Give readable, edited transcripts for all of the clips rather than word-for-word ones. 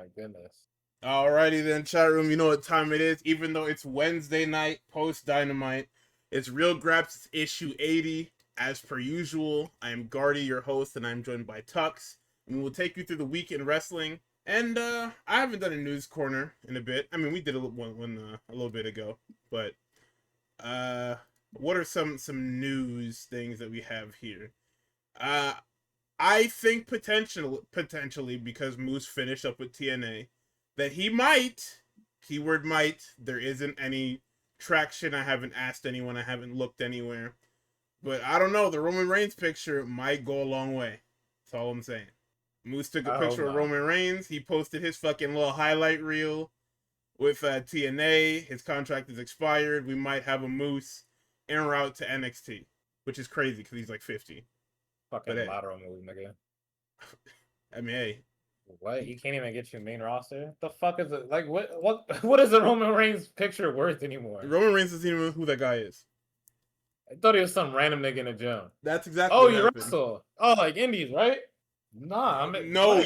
my goodness. Alrighty then, chat room. You know what time it is. Even though it's Wednesday night post Dynamite, it's Real Graps issue 80. As per usual, I am Gardy, your host, and I'm joined by Tux. And we will take you through the week in wrestling. And I haven't done a news corner in a bit. I mean, we did a little bit ago, but what are some news things that we have here? I think potentially because Moose finished up with TNA, that he might, keyword might, there isn't any traction. I haven't asked anyone. I haven't looked anywhere. But I don't know. The Roman Reigns picture might go a long way. That's all I'm saying. Moose took a picture of Roman Reigns. He posted his fucking little highlight reel with TNA. His contract is expired. We might have a Moose en route to NXT, which is crazy because he's like 50. Fucking lateral move, nigga. I mean, hey. What? He can't even get you main roster? The fuck is it? Like, what is the Roman Reigns picture worth anymore? Roman Reigns doesn't even know who that guy is. I thought he was some random nigga in a gym. That's exactly what happened. Wrestle. Oh, like Indies, right? Nah, no.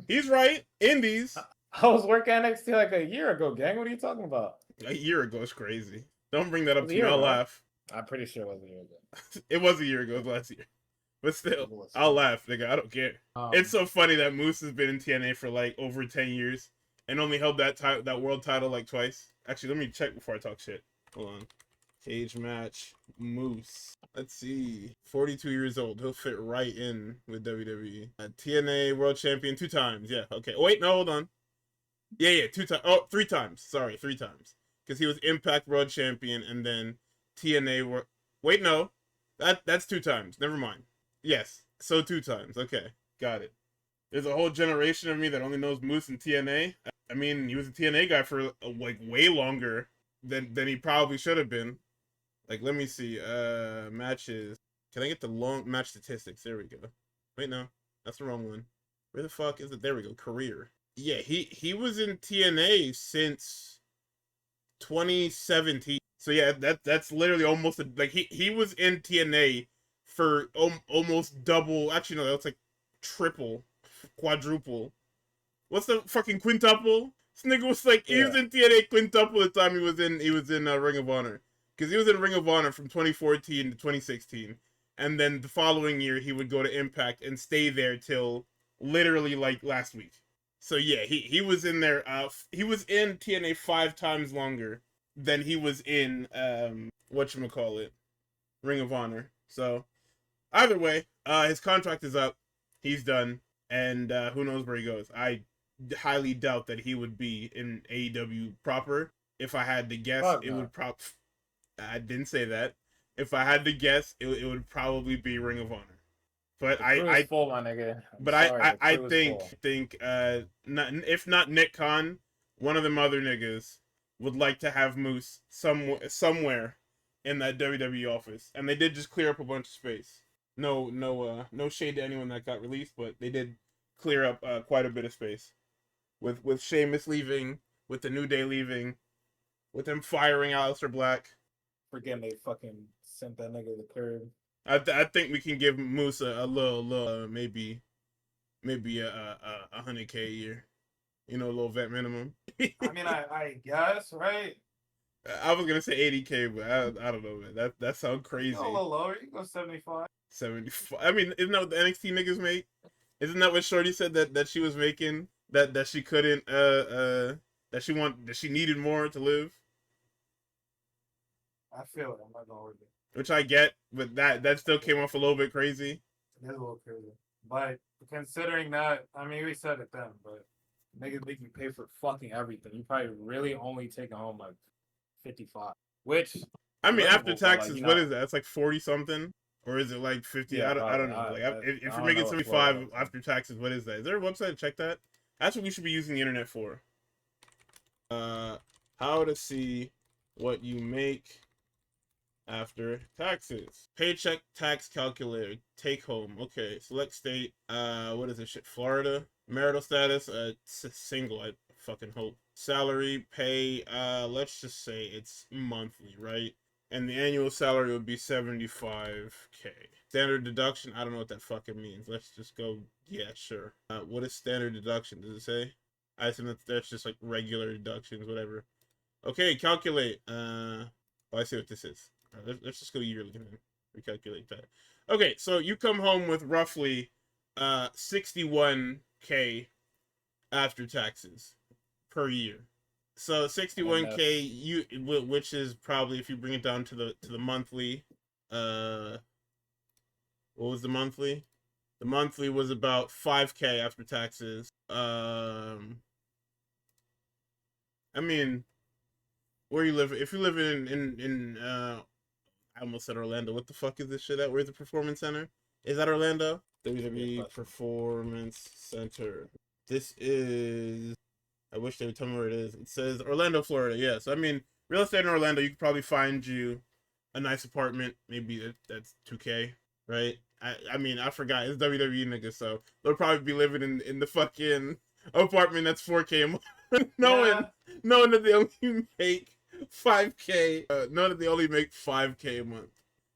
He's right. Indies. I was working NXT like a year ago, gang. What are you talking about? A year ago is crazy. Don't bring that up to me. I'll laugh. I'm pretty sure it was a year ago. It was a year ago. It was last year. But still, I'll laugh, nigga. I don't care. It's so funny that Moose has been in TNA for like over 10 years and only held that world title like twice. Actually, let me check before I talk shit. Hold on. Cage match, Moose. Let's see. 42 years old. He'll fit right in with WWE. TNA World Champion 2 times. Yeah, okay. Oh, wait, no, hold on. Yeah, 2 times. Oh, 3 times. Sorry, 3 times. Because he was Impact World Champion and then TNA Wait, no. That's 2 times. Never mind. Yes, so 2 times. Okay, got it. There's a whole generation of me that only knows Moose and TNA. I mean, he was a TNA guy for like way longer than he probably should have been. Like, let me see. Matches. Can I get the long match statistics? There we go. Wait, no, that's the wrong one. Where the fuck is it? There we go. Career. Yeah, he was in TNA since 2017. So yeah, that's literally almost like he was in TNA for almost double. Actually, no, that's like triple, quadruple. What's the fucking quintuple? This nigga was like, he was in TNA quintuple the time he was in Ring of Honor. Because he was in Ring of Honor from 2014 to 2016. And then the following year, he would go to Impact and stay there till literally like last week. So yeah, he was in there. He was in TNA 5 times longer than he was in whatchamacallit, Ring of Honor. So either way, his contract is up. He's done. And who knows where he goes. I highly doubt that he would be in AEW proper. If I had to guess, would I didn't say that. If I had to guess, it would probably be Ring of Honor. But I full, my nigga. I think if not Nick Khan, one of them other niggas would like to have Moose somewhere in that WWE office. And they did just clear up a bunch of space. No shade to anyone that got released, but they did clear up quite a bit of space. With Sheamus leaving, with the New Day leaving, with them firing Aleister Black. Forgetting they fucking sent that nigga to the curb. I think we can give Moose a little maybe a 100K a year. You know, a little vet minimum. I mean, I guess, right? I was gonna say 80K, but I don't know, man. That sounds crazy. A little lower. You go 75. 75. I mean, isn't that what the NXT niggas make? Isn't that what Shorty said that she was making? That she couldn't that she needed more to live? I feel it. I'm not gonna argue. Which I get, but that still came off a little bit crazy. It is a little crazy. But considering that, I mean, we said it then, but niggas make you pay for fucking everything. You probably really only taking home like 55. Which, I mean, after taxes, like, what is that? It's like 40 something? Or is it like 50? Yeah, I don't know. Like, if you're making 75 after taxes, what is that? Is there a website to check that? That's what we should be using the internet for. How to see what you make after taxes. Paycheck tax calculator. Take home. Okay. Select state. What is this shit? Florida. Marital status. Single. I fucking hope. Salary. Pay. Let's just say it's monthly, right? and the annual salary would be 75K. Standard deduction, I don't know what that fucking means. Let's just go, yeah, sure. What is standard deduction? Does it say? I assume that's just like regular deductions, whatever. Okay, calculate. Oh, I see what this is. All right, let's just go yearly and recalculate that. Okay, so you come home with roughly 61K after taxes per year. So 61K, which is probably, if you bring it down to the monthly, what was the monthly? The monthly was about 5K after taxes. I mean, where you live? If you live in I almost said Orlando. What the fuck is this shit at? Where's the Performance Center? Is that Orlando? WWE Performance Center. This is. I wish they would tell me where it is. It says Orlando, Florida. Yeah. So I mean, real estate in Orlando, you could probably find you a nice apartment. Maybe that's 2K, right? I mean, I forgot. It's WWE niggas, so they'll probably be living in the fucking apartment that's 4K a month. knowing that they only make 5K. Knowing that they only make 5K a month,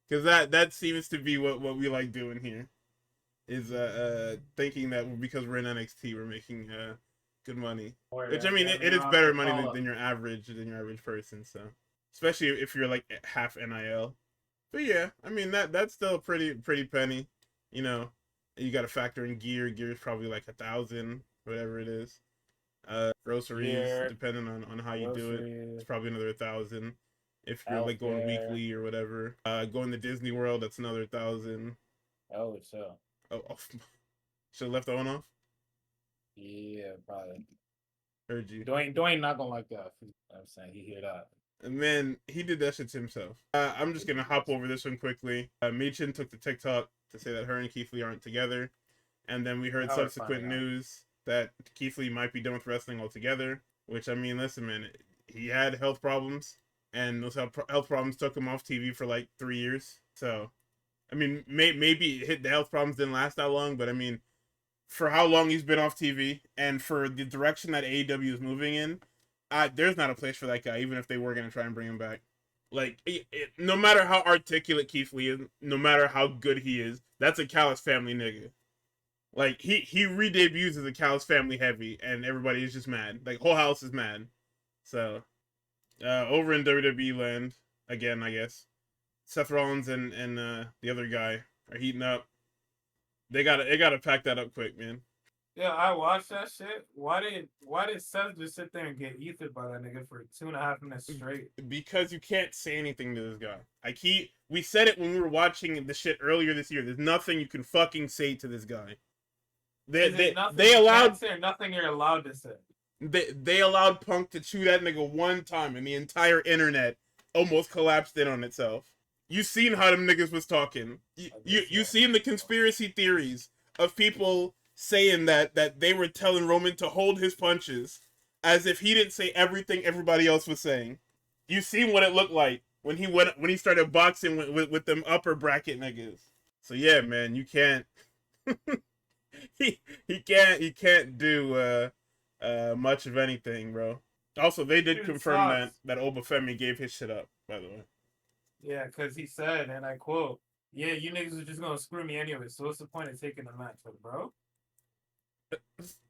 because that seems to be what we like doing here. Is thinking that because we're in NXT, we're making good money. Which I mean, it is better money than your average person. So especially if you're like half NIL. But yeah, I mean that's still a pretty penny. You know, you got to factor in gear. Gear is probably like 1,000, whatever it is. Groceries, depending on how you do it, it's probably another 1,000. If you're like going weekly or whatever. Going to Disney World, that's another 1,000. Oh, so. Oh, should have left that one off. Yeah, probably. Heard you. Dwayne not gonna like that. I'm saying he hear that. And man, he did that shit to himself. I'm just gonna hop over this one quickly. Michin took the TikTok to say that her and Keith Lee aren't together, and then we heard subsequent news that Keith Lee might be done with wrestling altogether. Which I mean, listen, man, he had health problems, and those health problems took him off TV for like 3 years. So, I mean, maybe the health problems didn't last that long, but I mean, for how long he's been off TV and for the direction that AEW is moving in, there's not a place for that guy, even if they were going to try and bring him back. Like, no matter how articulate Keith Lee is, no matter how good he is, that's a Callis family nigga. Like, he re-debuts as a Callis family heavy, and everybody is just mad. Like, whole house is mad. So, over in WWE land, again, I guess, Seth Rollins and the other guy are heating up. They gotta pack that up quick, man. Yeah, I watched that shit. Why did Seth just sit there and get ethered by that nigga for 2.5 minutes straight? Because you can't say anything to this guy. We said it when we were watching the shit earlier this year. There's nothing you can fucking say to this guy. They allowed nothing you're allowed to say. They allowed Punk to chew that nigga one time, and the entire internet almost collapsed in on itself. You seen how them niggas was talking. You seen the conspiracy theories of people saying that they were telling Roman to hold his punches as if he didn't say everything everybody else was saying. You seen what it looked like when he started boxing with them upper bracket niggas. So yeah, man, you can't he can't do much of anything, bro. Also, they did confirm that Obafemi gave his shit up, by the way. Yeah, because he said, and I quote, "Yeah, you niggas are just gonna screw me anyway, so what's the point of taking the match?" Like, bro?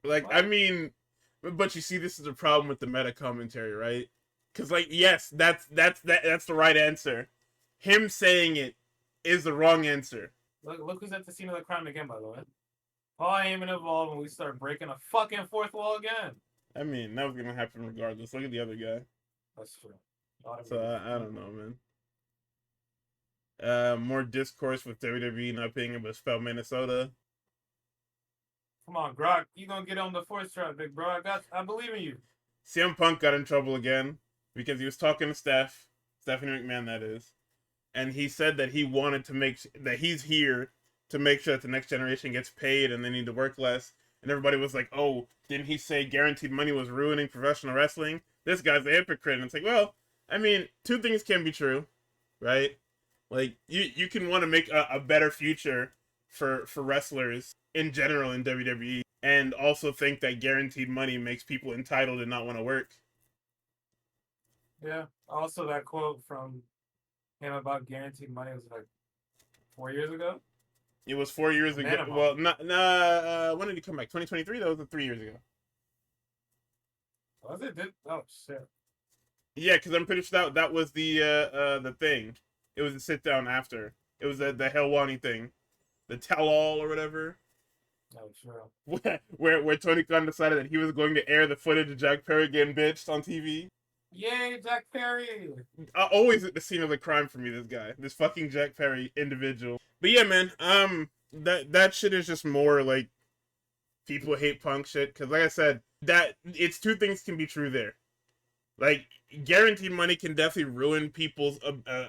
Like, what? I mean, but you see, this is a problem with the meta commentary, right? Because, like, yes, that's the right answer. Him saying it is the wrong answer. Look who's at the scene of the crime again, by the way. Paul Heyman evolved and we start breaking a fucking fourth wall again. I mean, that was gonna happen regardless. Look at the other guy. That's true. So I don't know, man. More discourse with WWE not being able to spell Minnesota. Come on, Grok. You gonna get on the fourth trap, big bro. I believe in you. CM Punk got in trouble again because he was talking to Stephanie McMahon, that is. And he said that he wanted to that he's here to make sure that the next generation gets paid and they need to work less. And everybody was like, oh, didn't he say guaranteed money was ruining professional wrestling? This guy's a hypocrite. And it's like, well, I mean, two things can be true, right? Like, you can want to make a better future for wrestlers in general in WWE, and also think that guaranteed money makes people entitled and not want to work. Yeah. Also, that quote from came about guaranteed money was like 4 years ago. It was 4 years ago. Minimum. Well, not when did he come back? 2023. That was 3 years ago. Was it? Oh shit. Yeah, because I'm pretty sure that was the thing. It was a sit down after. It was the Helwani thing, the tell all or whatever. Oh sure. Where Tony Khan decided that he was going to air the footage of Jack Perry getting bitched on TV. Yay, Jack Perry! Always at the scene of the crime for me. This fucking Jack Perry individual. But yeah, man. That shit is just more like people hate punk shit. Because like I said, that it's two things can be true there. Like guaranteed money can definitely ruin people's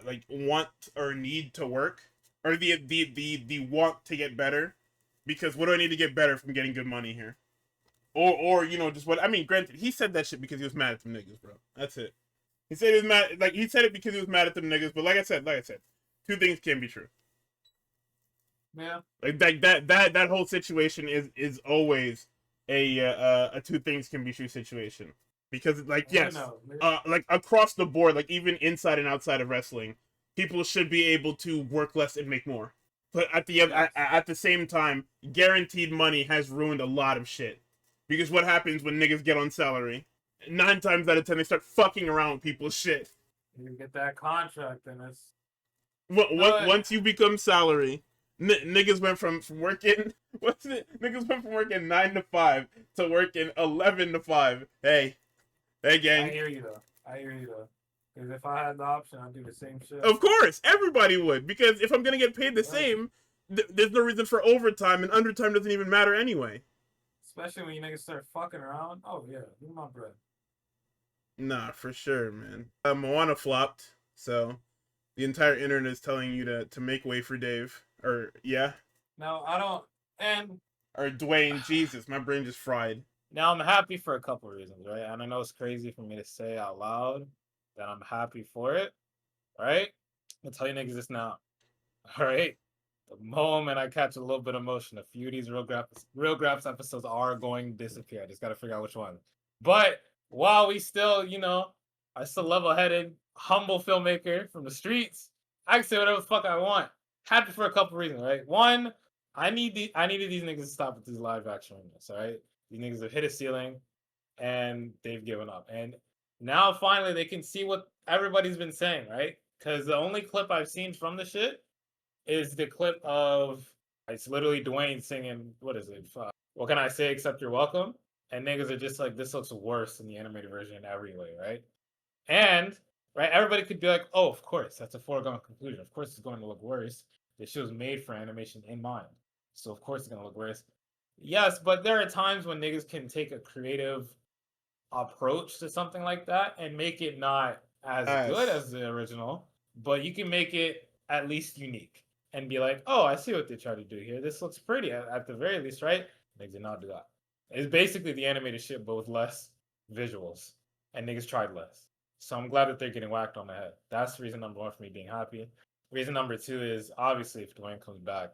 like want or need to work or the want to get better. Because what do I need to get better from getting good money here? Or you know, just what I mean, granted, he said that shit because he was mad at them niggas, bro. That's it. He said he was mad he said it because he was mad at them niggas, but like I said, two things can be true. Yeah. Like that whole situation is always a two things can be true situation. Because like yes, like across the board, like even inside and outside of wrestling, people should be able to work less and make more. But at the same time, guaranteed money has ruined a lot of shit. Because what happens when niggas get on salary? 9 times out of 10, they start fucking around with people's shit. You get that contract, and it's once you become salary, niggas went from working. What's it? Niggas went from working 9 to 5 to working 11 to 5. Hey, gang. I hear you though. Because if I had the option, I'd do the same shit. Of course, everybody would. Because if I'm gonna get paid the same, there's no reason for overtime, and undertime doesn't even matter anyway. Especially when you niggas start fucking around. Oh yeah, give me my bread. Nah, for sure, man. Moana flopped, so the entire internet is telling you to make way for Dave. Or yeah. No, I don't. And or Dwayne. Jesus, my brain just fried. Now I'm happy for a couple reasons, right? And I know it's crazy for me to say out loud that I'm happy for it, right? I'll tell you niggas this now, all right? The moment I catch a little bit of motion, a few of these Real Graps episodes are going to disappear. I just got to figure out which one. But while we still, you know, I still level-headed, humble filmmaker from the streets, I can say whatever the fuck I want. Happy for a couple reasons, right? One, I needed these niggas to stop with these live action remakes, all right? These niggas have hit a ceiling, and they've given up. And now finally they can see what everybody's been saying, right? Because the only clip I've seen from the shit is the clip of it's literally Dwayne singing, what is it? What can I say except you're welcome? And niggas are just like, this looks worse than the animated version in every way, right? And right, everybody could be like, oh, of course, that's a foregone conclusion. Of course, it's going to look worse. This shit was made for animation in mind, so of course it's gonna look worse. Yes, but there are times when niggas can take a creative approach to something like that and make it not as good as the original, but you can make it at least unique and be like, oh, I see what they tried to do here. This looks pretty at the very least, right? Niggas did not do that. It's basically the animated shit, but with less visuals, and niggas tried less. So I'm glad that they're getting whacked on the head. That's reason number one for me being happy. Reason number two is obviously if Dwayne comes back,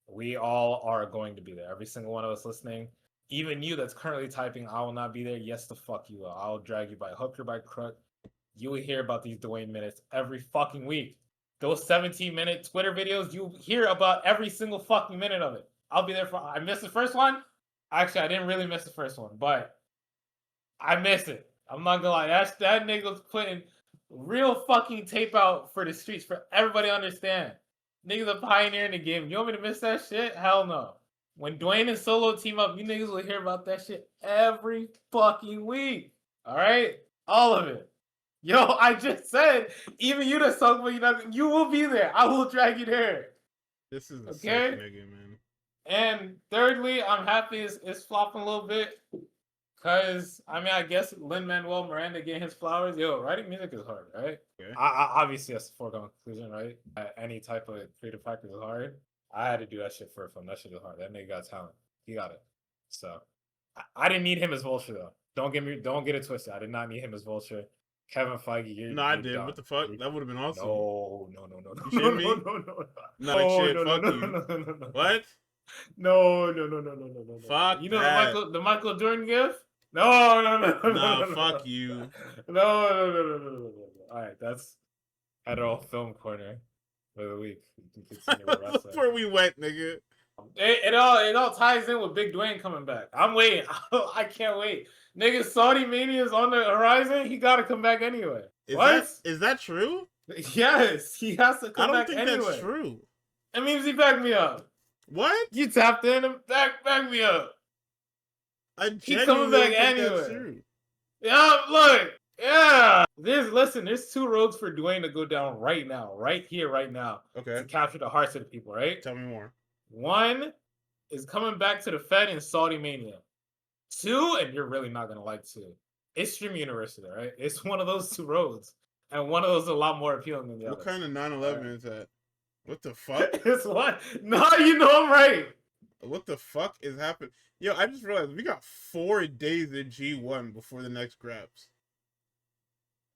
we all are going to be there. Every single one of us listening, even you that's currently typing, I will not be there. Yes, the fuck you will. I'll drag you by hook or by crook. You will hear about these Dwayne minutes every fucking week. Those 17-minute Twitter videos, you hear about every single fucking minute of it. I'll be there for. I missed the first one. Actually, I didn't really miss the first one, but I missed it. I'm not gonna lie. That nigga was putting real fucking tape out for the streets for everybody to understand. Niggas are pioneering the game. You want me to miss that shit? Hell no. When Dwayne and Solo team up, you niggas will hear about that shit every fucking week. All right? All of it. Yo, I just said, even you that's talking about you will be there. I will drag you there. This is a sick nigga, man. And thirdly, I'm happy it's flopping a little bit. Cause I mean, I guess Lin-Manuel Miranda getting his flowers. Yo, writing music is hard, right? Okay. Obviously that's a foregone conclusion, right? Any type of creative practice is hard. I had to do that shit for a film. That shit is hard. That nigga got talent. He got it. So I didn't need him as Vulture though. Don't get it twisted. I did not need him as Vulture. Kevin Feige, I did. Done. What the fuck? That would have been awesome. No. You shitting me? No, shit. Fuck you. What? No. Fuck you know that. the Michael Jordan gift? No. No, fuck you. No. All right, that's Had our old film corner for the week. You can see the wrestling. Before we went, nigga. It all ties in with Big Dwayne coming back. I'm waiting. I can't wait. Nigga, Saudi Mania is on the horizon. He gotta come back anyway. Is that true? Yes, he has to come back anyway. I don't think that's true. It means he backed me up. What? You tapped in and back me up. He coming back anyway. That's true. Yeah, look. Yeah. There's 2 roads for Dwayne to go down right now. Right here, right now. Okay. To capture the hearts of the people, right? Tell me more. 1 is coming back to the Fed in Saudi Mania. 2, and you're really not gonna like 2. It's Stream University, right? It's one of those 2 roads. And one of those is a lot more appealing than the other. What kind of 9/11 is that? What the fuck? It's what? No, you know I'm right. What the fuck is happening? Yo, I just realized we got 4 days in G1 before the next Graps.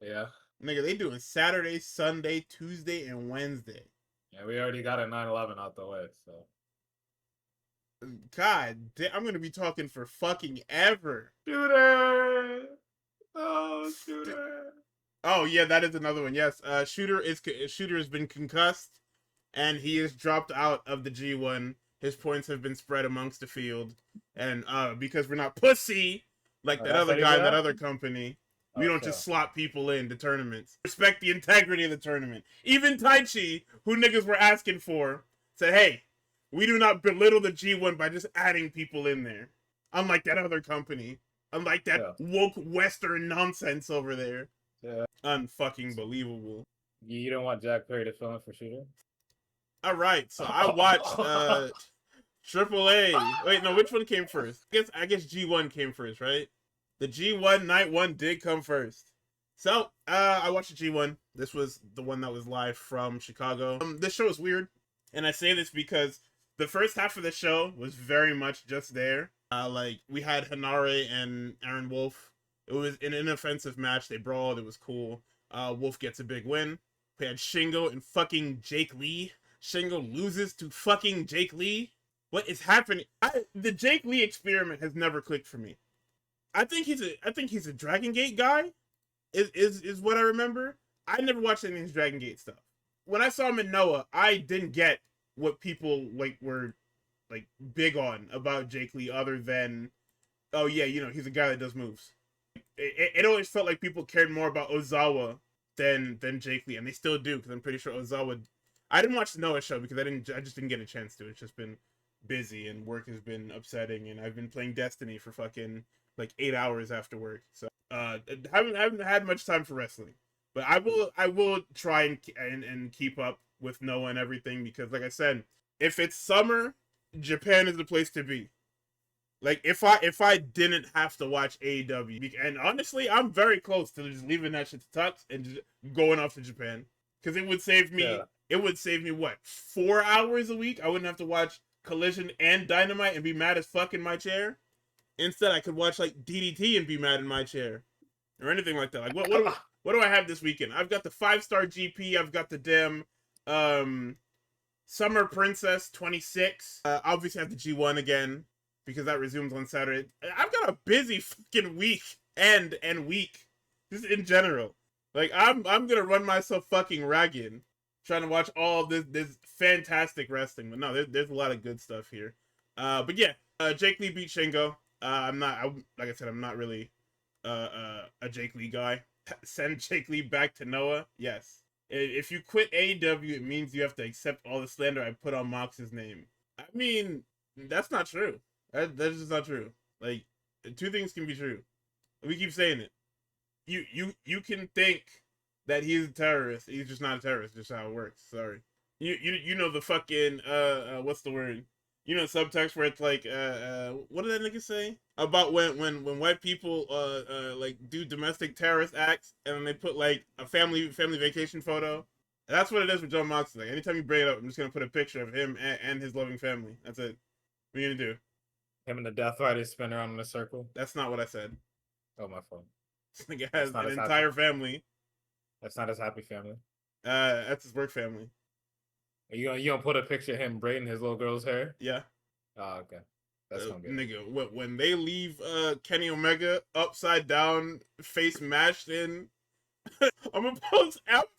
Yeah. Nigga, they doing Saturday, Sunday, Tuesday, and Wednesday. Yeah, we already got a 9/11 out the way, so. God damn, I'm gonna be talking for fucking ever. Shooter! Oh, Shooter. Oh, yeah, that is another one. Yes, Shooter has been concussed, and he is dropped out of the G1. His points have been spread amongst the field, and because we're not pussy like that other guy in that other company, we don't just slot people into tournaments. Respect the integrity of the tournament. Even Taichi, who niggas were asking for, said, hey, we do not belittle the G1 by just adding people in there. Unlike that other company. Unlike that woke Western nonsense over there. Yeah. Unfucking believable. You don't want Jack Perry to fill in for Shooter? Alright, so I watched AAA. Wait, no, which one came first? I guess G1 came first, right? The G1 Night 1 did come first. So, I watched the G1. This was the one that was live from Chicago. This show is weird, and I say this because the first half of the show was very much just there. Like, we had Hanare and Aaron Wolf. It was an inoffensive match. They brawled. It was cool. Wolf gets a big win. We had Shingo and fucking Jake Lee. Shingo loses to fucking Jake Lee. What is happening? The Jake Lee experiment has never clicked for me. I think he's a Dragon Gate guy. Is what I remember. I never watched any of his Dragon Gate stuff. When I saw him in Noah, I didn't get what people were big on about Jake Lee, other than, oh yeah, you know, he's a guy that does moves. It always felt like people cared more about Ozawa than Jake Lee, and they still do, because I'm pretty sure Ozawa. I didn't watch the Noah show because I just didn't get a chance to. It's just been busy and work has been upsetting, and I've been playing Destiny for fucking 8 hours after work, so haven't had much time for wrestling. But I will try and keep up with Noah and everything, because like I said, if it's summer, Japan is the place to be. Like, if I didn't have to watch AEW, and honestly, I'm very close to just leaving that shit to Tux and just going off to Japan, because it would save me. Yeah. It would save me what, 4 hours a week? I wouldn't have to watch Collision and Dynamite and be mad as fuck in my chair. Instead, I could watch DDT and be mad in my chair, or anything like that. Like, what do I have this weekend? I've got the 5-star GP. I've got the damn Summer Princess 26. Obviously, I have the G1 again, because that resumes on Saturday. I've got a busy fucking week and week, just in general. Like, I'm gonna run myself fucking ragged trying to watch all this fantastic wrestling. But no, there's a lot of good stuff here. But yeah, Jake Lee beat Shingo. Like I said, I'm not really a Jake Lee guy. Send Jake Lee back to Noah. Yes. If you quit AEW, it means you have to accept all the slander I put on Mox's name. I mean, that's not true. That's just not true. Like, 2 things can be true. We keep saying it. You can think that he's a terrorist. He's just not a terrorist. Just how it works. Sorry. You know the fucking what's the word? You know, subtext where it's like what did that nigga say about when white people do domestic terrorist acts and then they put a family vacation photo. That's what it is with John Moxley. Like, anytime you bring it up, I'm just gonna put a picture of him and his loving family. That's it. What are you gonna do? Him and the Death Riders spin around in a circle. That's not what I said. Oh, my phone. This nigga has an entire family. That's not his happy family. That's his work family. Are you gonna put a picture of him braiding his little girl's hair? Yeah. Oh, okay. That's gonna be nigga. When they leave Kenny Omega upside down, face mashed in, I'm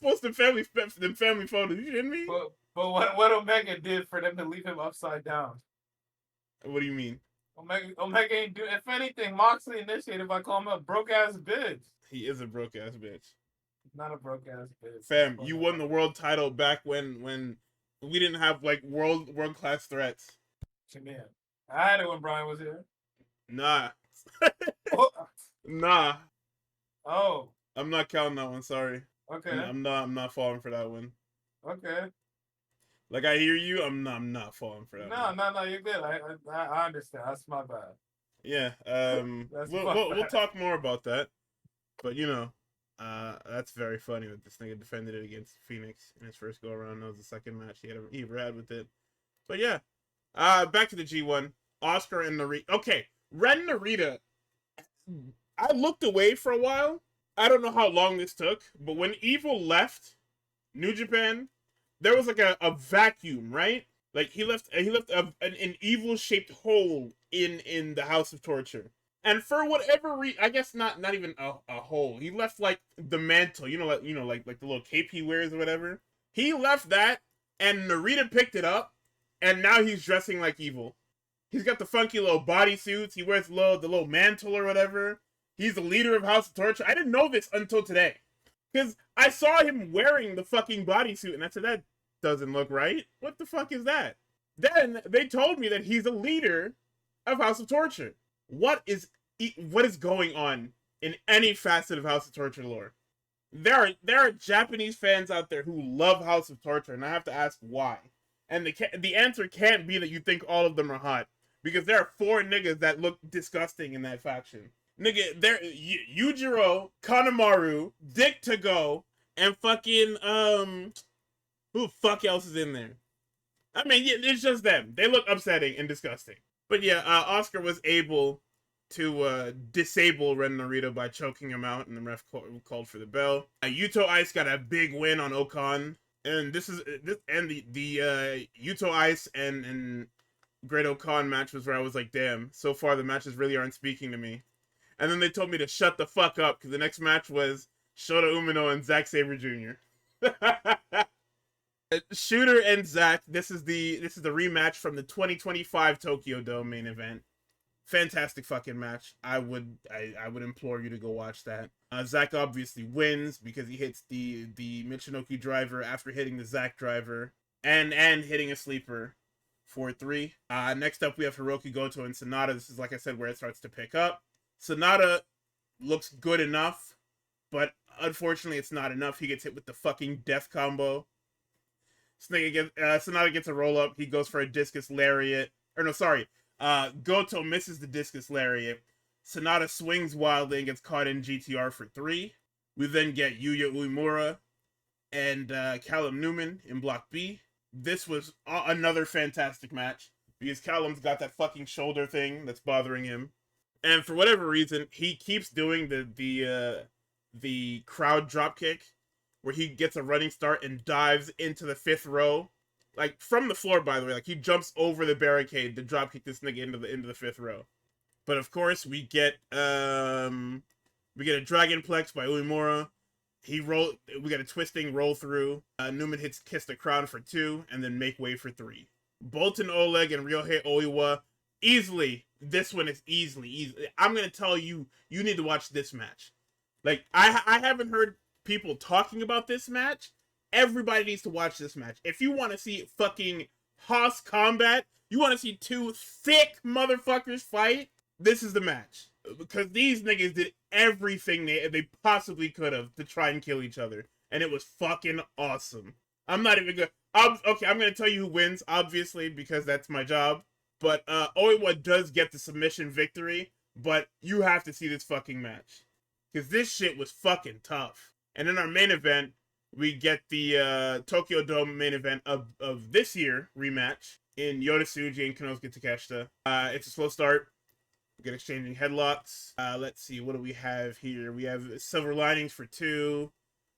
posting family photos. You kidding me? But what Omega did for them to leave him upside down? What do you mean? Omega ain't do. If anything, Moxley initiated by calling him a broke ass bitch. He is a broke ass bitch. Not a broke ass bitch. Fam, you won the world title back when we didn't have like world class threats. Man, I had it when Brian was here. Nah. Oh. Nah. Oh. I'm not counting that one. Sorry. Okay. I'm not falling for that one. Okay. Like I hear you. I'm not falling for that. No. You're good. I understand. That's my bad. Yeah. We'll talk more about that. But you know, that's very funny that this nigga defended it against Phoenix in his first go around. That was the second match he ever had with it. But yeah. Back to the G1. Oscar and Narita. Okay, Ren Narita. I looked away for a while. I don't know how long this took, but when Evil left New Japan, there was like a vacuum, right? Like he left an evil shaped hole in the House of Torture. And for whatever reason, I guess not even a hole. He left like the mantle, like the little cape he wears or whatever. He left that, and Narita picked it up, and now he's dressing like Evil. He's got the funky little bodysuits. He wears the little mantle or whatever. He's the leader of House of Torture. I didn't know this until today. Because I saw him wearing the fucking bodysuit, and I said, that doesn't look right. What the fuck is that? Then they told me that he's the leader of House of Torture. What is going on in any facet of House of Torture lore? There are Japanese fans out there who love House of Torture, and I have to ask why. And the answer can't be that you think all of them are hot. Because there are 4 niggas that look disgusting in that faction. Nigga, there Yujiro, Kanemaru, Dick to Go, and fucking who the fuck else is in there? I mean, yeah, it's just them. They look upsetting and disgusting. But yeah, Oscar was able to disable Ren Narita by choking him out, and the ref called for the bell. Yuto Ice got a big win on Okan, and the Yuto Ice and Great Okan match was where I was like, damn, so far the matches really aren't speaking to me. And then they told me to shut the fuck up because the next match was Shota Umino and Zack Sabre Jr. Shooter and Zack. This is the rematch from the 2025 Tokyo Dome main event. Fantastic fucking match. I would implore you to go watch that. Zack obviously wins because he hits the Michinoku driver after hitting the Zack driver and hitting a sleeper for 3. Next up we have Hiroki Goto and Sonata. This is, like I said, where it starts to pick up. Sonata looks good enough, but unfortunately it's not enough. He gets hit with the fucking death combo. Sonata gets a roll up. He goes for a discus lariat. Goto misses the discus lariat. Sonata swings wildly and gets caught in GTR for 3. We then get Yuya Uemura and Callum Newman in Block B. This was another fantastic match because Callum's got that fucking shoulder thing that's bothering him. And for whatever reason, he keeps doing the crowd dropkick, where he gets a running start and dives into the 5th row, like from the floor. By the way, like he jumps over the barricade to dropkick this nigga into the 5th row. But of course, we get a Dragonplex by Uemura. We get a twisting roll through. Newman hits Kiss the Crown for 2, and then make way for 3. Bolton Oleg and Ryohei Oiwa easily. This one is easily. I'm gonna tell you, you need to watch this match. Like I haven't heard people talking about this match. Everybody needs to watch this match. If you want to see fucking Haas combat, you want to see 2 thick motherfuckers fight, this is the match. Because these niggas did everything they possibly could have to try and kill each other. And it was fucking awesome. I'm not even good. Okay, I'm going to tell you who wins, obviously, because that's my job. But Oiwa does get the submission victory. But you have to see this fucking match. Because this shit was fucking tough. And in our main event, we get the Tokyo Dome main event of this year rematch in Yota Tsuji and Konosuke Takeshita. It's a slow start. We get exchanging headlocks. Let's see, what do we have here? We have Silver Linings for 2.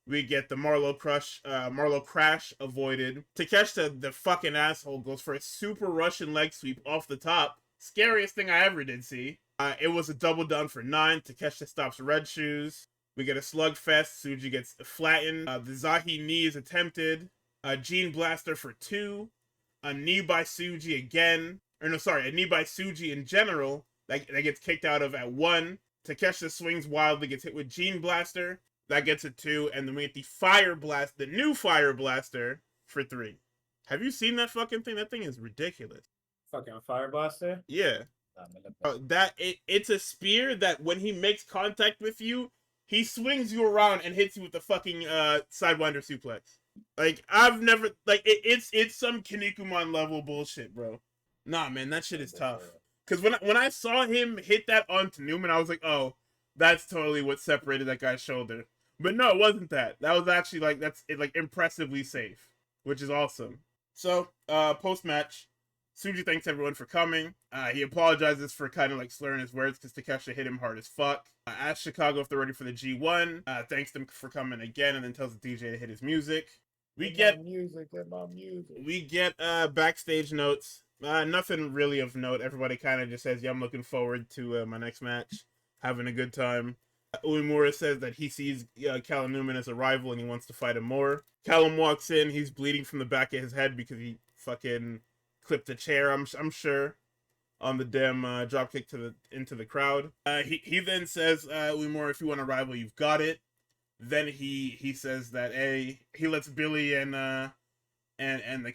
We get the Marlow Crash avoided. Takeshita, the fucking asshole, goes for a super Russian leg sweep off the top. Scariest thing I ever did see. It was a double down for 9. Takeshita stops Red Shoes. We get a slugfest. Tsuji gets flattened. The Zahi knee is attempted. A Gene Blaster for 2. A knee by Tsuji again. Or no, sorry, a knee by Tsuji in general. That gets kicked out of at 1. Takeshita swings wildly, gets hit with Gene Blaster. That gets a 2. And then we get the Fire Blast, the new Fire Blaster for 3. Have you seen that fucking thing? That thing is ridiculous. Fucking Fire Blaster? Yeah. It's a spear that when he makes contact with you, he swings you around and hits you with the fucking Sidewinder suplex. Like, I've never, like, it's some Kinnikuman level bullshit, bro. Nah, man, that shit is tough. Because when I saw him hit that onto Newman, I was like, oh, that's totally what separated that guy's shoulder. But no, it wasn't that. That was actually, like, that's, like, impressively safe, which is awesome. So, post-match, Tsuji thanks everyone for coming. He apologizes for kind of, like, slurring his words because Takeshita hit him hard as fuck. Asks Chicago if they're ready for the G1. Thanks them for coming again, and then tells the DJ to hit his music. We get backstage notes. Nothing really of note. Everybody kind of just says, yeah, I'm looking forward to my next match. Having a good time. Uemura says that he sees Callum Newman as a rival and he wants to fight him more. Callum walks in. He's bleeding from the back of his head because he fucking clipped a chair, I'm sure, on the damn dropkick into the crowd. He then says, Uemura, if you want a rival, you've got it. Then he says that he lets Billy and the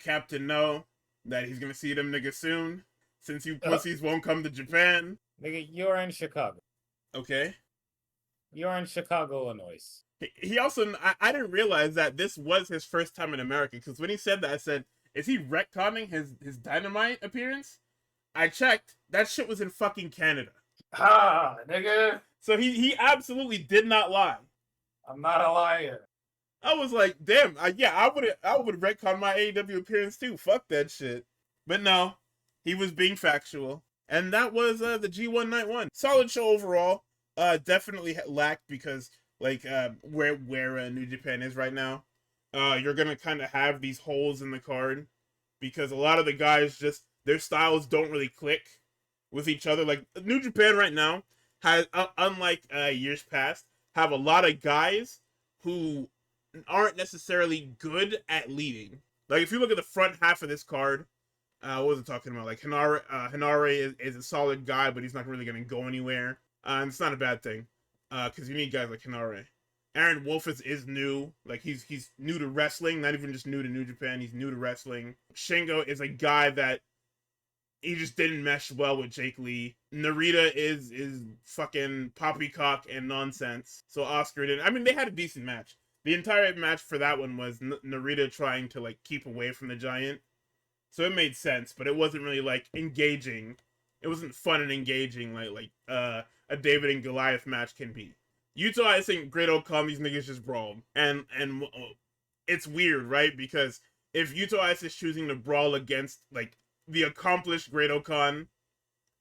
captain know that he's gonna see them niggas soon, since you pussies won't come to Japan. Nigga, you're in Chicago. Okay. You're in Chicago, Illinois. He also, I didn't realize that this was his first time in America, because when he said that, I said, is he retconning his Dynamite appearance? I checked, that shit was in fucking Canada. Ah, nigga. So he absolutely did not lie. I'm not a liar. I was like, damn, I would retcon my AEW appearance too. Fuck that shit. But no, he was being factual. And that was the G1 Night 1. Solid show overall. Definitely lacked because, like, where New Japan is right now, you're gonna kind of have these holes in the card because a lot of the guys just, their styles don't really click with each other. Like, New Japan right now has, unlike years past, have a lot of guys who aren't necessarily good at leading. Like, if you look at the front half of this card, what was it talking about? Like, Hinare is a solid guy, but he's not really going to go anywhere. And it's not a bad thing, because you need guys like Hinare. Aaron Wolf is new. Like, he's new to wrestling, not even just new to New Japan. He's new to wrestling. Shingo is a guy that he just didn't mesh well with Jake Lee. Narita is fucking poppycock and nonsense. So Oscar didn't. I mean, they had a decent match. The entire match for that one was Narita trying to, like, keep away from the Giant. So it made sense, but it wasn't really, like, engaging. It wasn't fun and engaging like a David and Goliath match can be. Yuto, I think Great Okan, these niggas just brawled. And it's weird, right? Because if Yuto Ice is choosing to brawl against, like, the accomplished Great Okan,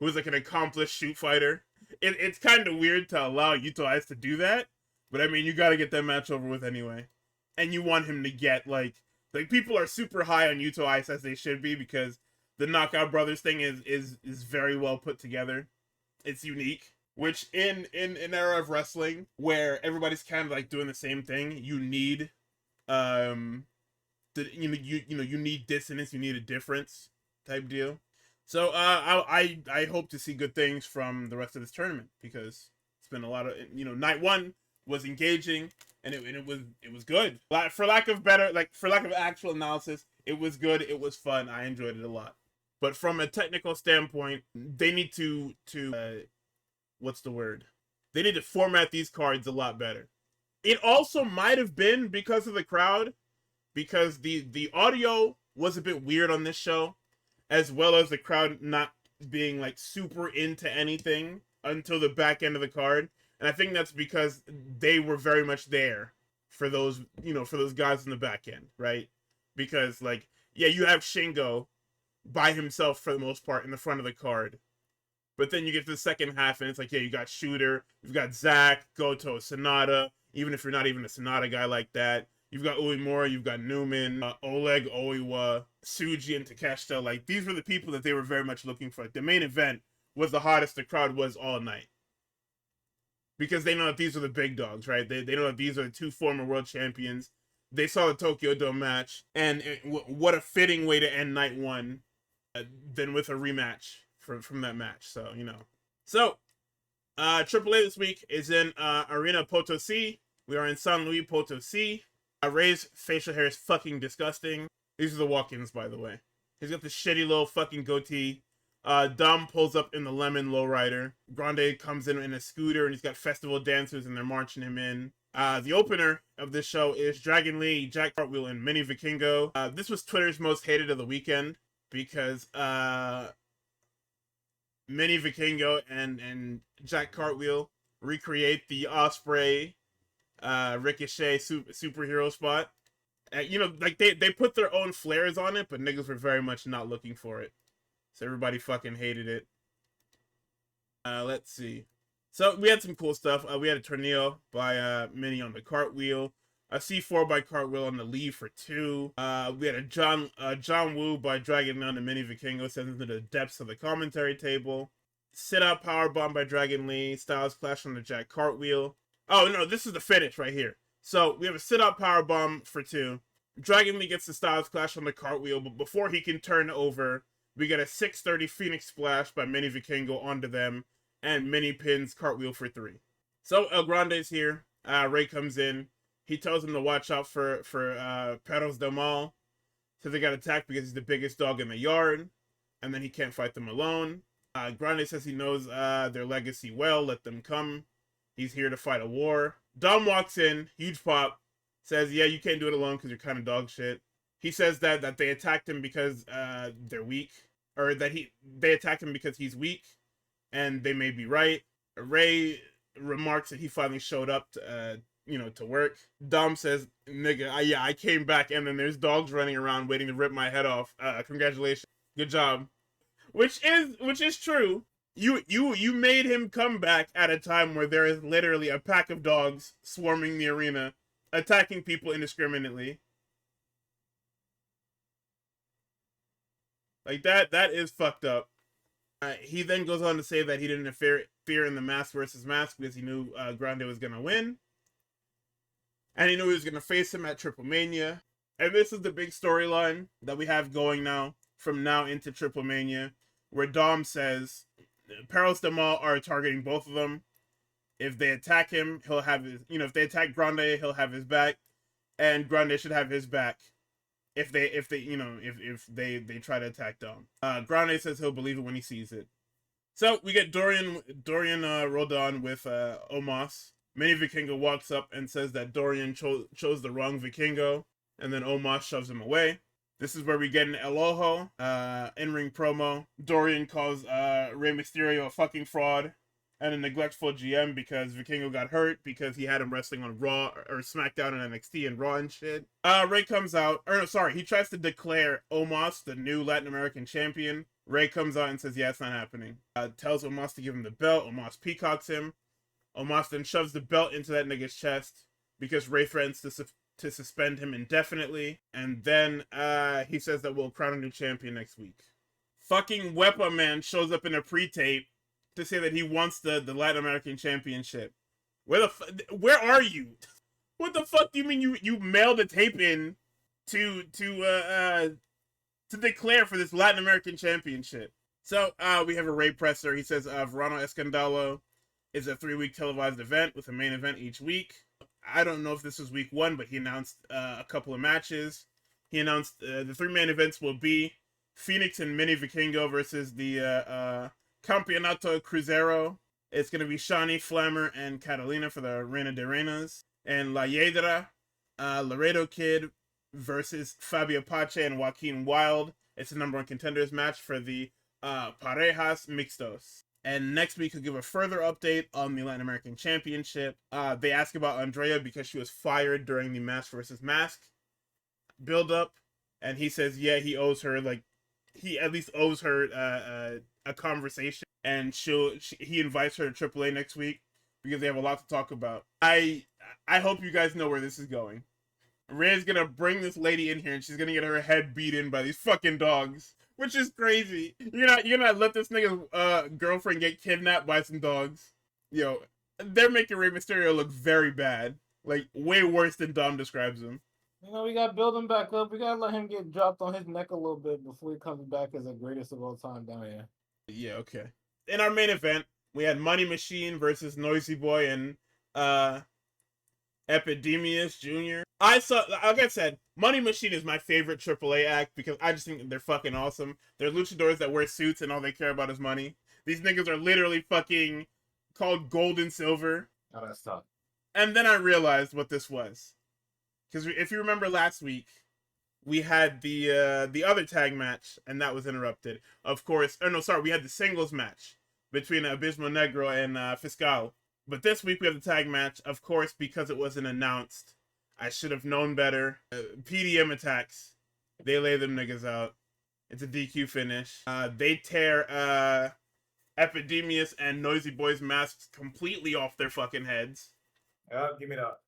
who's, like, an accomplished shoot fighter, it's kind of weird to allow Yuto Ice to do that. But, I mean, you gotta get that match over with anyway. And you want him to get, like people are super high on Yuto Ice, as they should be, because the Knockout Brothers thing is very well put together. It's unique. Which, in an era of wrestling, where everybody's kind of, like, doing the same thing, you need, you need dissonance, you need a difference type deal. So, I hope to see good things from the rest of this tournament, because it's been a lot of, night 1 was engaging, and it was good. For lack of actual analysis, it was good, it was fun, I enjoyed it a lot. But from a technical standpoint, they need to what's the word? They need to format these cards a lot better. It also might have been because of the crowd, because the audio was a bit weird on this show, as well as the crowd not being, like, super into anything until the back end of the card. And I think that's because they were very much there for those, for those guys in the back end, right? Because, like, yeah, you have Shingo by himself for the most part in the front of the card. But then you get to the second half and it's like, yeah, you got Shooter, you've got Zack, Goto, Sonata, even if you're not even a Sonata guy like that. You've got Uemura, you've got Newman, Oleg, Oiwa, Tsuji, and Takeshita. Like, these were the people that they were very much looking for. Like, the main event was the hottest the crowd was all night. because they know that these are the big dogs, right? They know that these are the two former world champions. They saw the Tokyo Dome match, and what a fitting way to end night one than with a rematch from that match. So, you know. So, AAA this week is in Arena Potosi. We are in San Luis Potosi. Ray's facial hair is fucking disgusting. These are the walk-ins, by the way. He's got this shitty little fucking goatee. Dom pulls up in the lemon lowrider. Grande comes in a scooter, and he's got festival dancers, and they're marching him in. The opener of this show is Dragon Lee, Jack Cartwheel, and Mini Vikingo. This was Twitter's most hated of the weekend because Mini Vikingo and Jack Cartwheel recreate the Osprey Ricochet superhero spot. You know, like they put their own flares on it, but niggas were very much not looking for it. So everybody fucking hated it. Let's see. So we had some cool stuff. We had a tornado by Mini on the cartwheel. A C4 by Cartwheel on the lead for 2. We had a John Woo by dragging down the Mini Vikingo, sends into the depths of the commentary table. Sit out powerbomb by Dragon Lee. Styles Clash on the Jack Cartwheel. Oh no, this is the finish right here. So we have a sit out powerbomb for 2. Dragon Lee gets the Styles Clash on the cartwheel, but before he can turn over, we get a 630 Phoenix Splash by Mini Vikingo onto them, and Mini pins Cartwheel for 3. So El Grande's here. Ray comes in. He tells him to watch out for Perros del Mal. So they got attacked because he's the biggest dog in the yard, and then he can't fight them alone. Grande says he knows their legacy well. Let them come. He's here to fight a war. Dom walks in, huge pop, says, yeah, you can't do it alone because you're kind of dog shit. He says that they attacked him because they're weak, or that they attacked him because he's weak, and they may be right. Ray remarks that he finally showed up to work. Dom says, nigga, I came back, and then there's dogs running around waiting to rip my head off. Congratulations. Good job. Which is true. You made him come back at a time where there is literally a pack of dogs swarming the arena, attacking people indiscriminately. Like that is fucked up. He then goes on to say that he didn't interfere in the mask versus mask because he knew Grande was gonna win, and he knew he was gonna face him at Triple Mania. And this is the big storyline that we have going now from now into Triple Mania, where Dom says Perros del Mal are targeting both of them. If they attack him, he'll have his. If they attack Grande, he'll have his back, and Grande should have his back. If they try to attack Dom. Grande says he'll believe it when he sees it. So we get Dorian Roldan with Omos. Mini Vikingo walks up and says that Dorian chose the wrong Vikingo, and then Omos shoves him away. This is where we get an El Ojo in-ring promo. Dorian calls Rey Mysterio a fucking fraud and a neglectful GM because Vikingo got hurt because he had him wrestling on Raw or SmackDown and NXT and Raw and shit. Ray comes out, he tries to declare Omos the new Latin American champion. Ray comes out and says, yeah, it's not happening. Tells Omos to give him the belt. Omos peacocks him. Omos then shoves the belt into that nigga's chest because Ray threatens to suspend him indefinitely. And then he says that we'll crown a new champion next week. Fucking Wepa Man shows up in a pre-tape to say that he wants the Latin American Championship. Where are you? What the fuck do you mean you mailed the tape in to declare for this Latin American Championship? So we have a Ray presser. He says Verano Escandalo is a 3-week televised event with a main event each week. I don't know if this was week 1, but he announced a couple of matches. He announced the 3 main events will be Phoenix and Mini Vikingo versus the Campeonato Cruzeiro. It's going to be Shani, Flammer, and Catalina for the Reina de Reinas. And La Hiedra, Laredo Kid versus Fabio Pache and Joaquin Wilde. It's a #1 contenders match for the Parejas Mixtos. And next week, he'll give a further update on the Latin American Championship. They ask about Andrea because she was fired during the Mask versus Mask build-up. And he says, yeah, he owes her, he at least owes her a conversation. And he invites her to AAA next week because they have a lot to talk about. I hope you guys know where this is going. Ray's gonna bring this lady in here and she's gonna get her head beat in by these fucking dogs. Which is crazy. You're gonna let this nigga's girlfriend get kidnapped by some dogs. Yo, they're making Rey Mysterio look very bad. Like, way worse than Dom describes him. You know, we got to build him back up. We got to let him get dropped on his neck a little bit before he comes back as the greatest of all time down here. Yeah, okay. In our main event, we had Money Machine versus Noisy Boy and Epidemius Jr. I saw, like I said, Money Machine is my favorite AAA act because I just think they're fucking awesome. They're luchadors that wear suits and all they care about is money. These niggas are literally fucking called gold and silver. Oh, that's tough. And then I realized what this was. Because if you remember last week, we had the other tag match, and that was interrupted. Of course, we had the singles match between Abismo Negro and Fiscal. But this week we have the tag match, of course, because it wasn't announced. I should have known better. PDM attacks. They lay them niggas out. It's a DQ finish. They tear Epidemius and Noisy Boy's masks completely off their fucking heads. Give me that.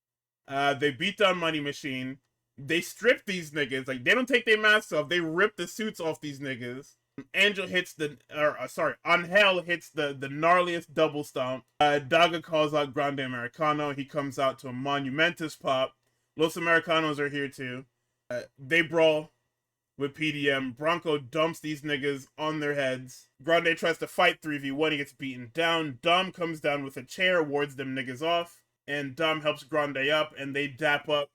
They beat down Money Machine. They strip these niggas. Like, they don't take their masks off. They rip the suits off these niggas. Angel hits Angel hits the gnarliest double stomp. Daga calls out Grande Americano. He comes out to a monumentous pop. Los Americanos are here too. They brawl with PDM. Bronco dumps these niggas on their heads. Grande tries to fight 3v1. He gets beaten down. Dom comes down with a chair, wards them niggas off. And Dom helps Grande up, and they dap up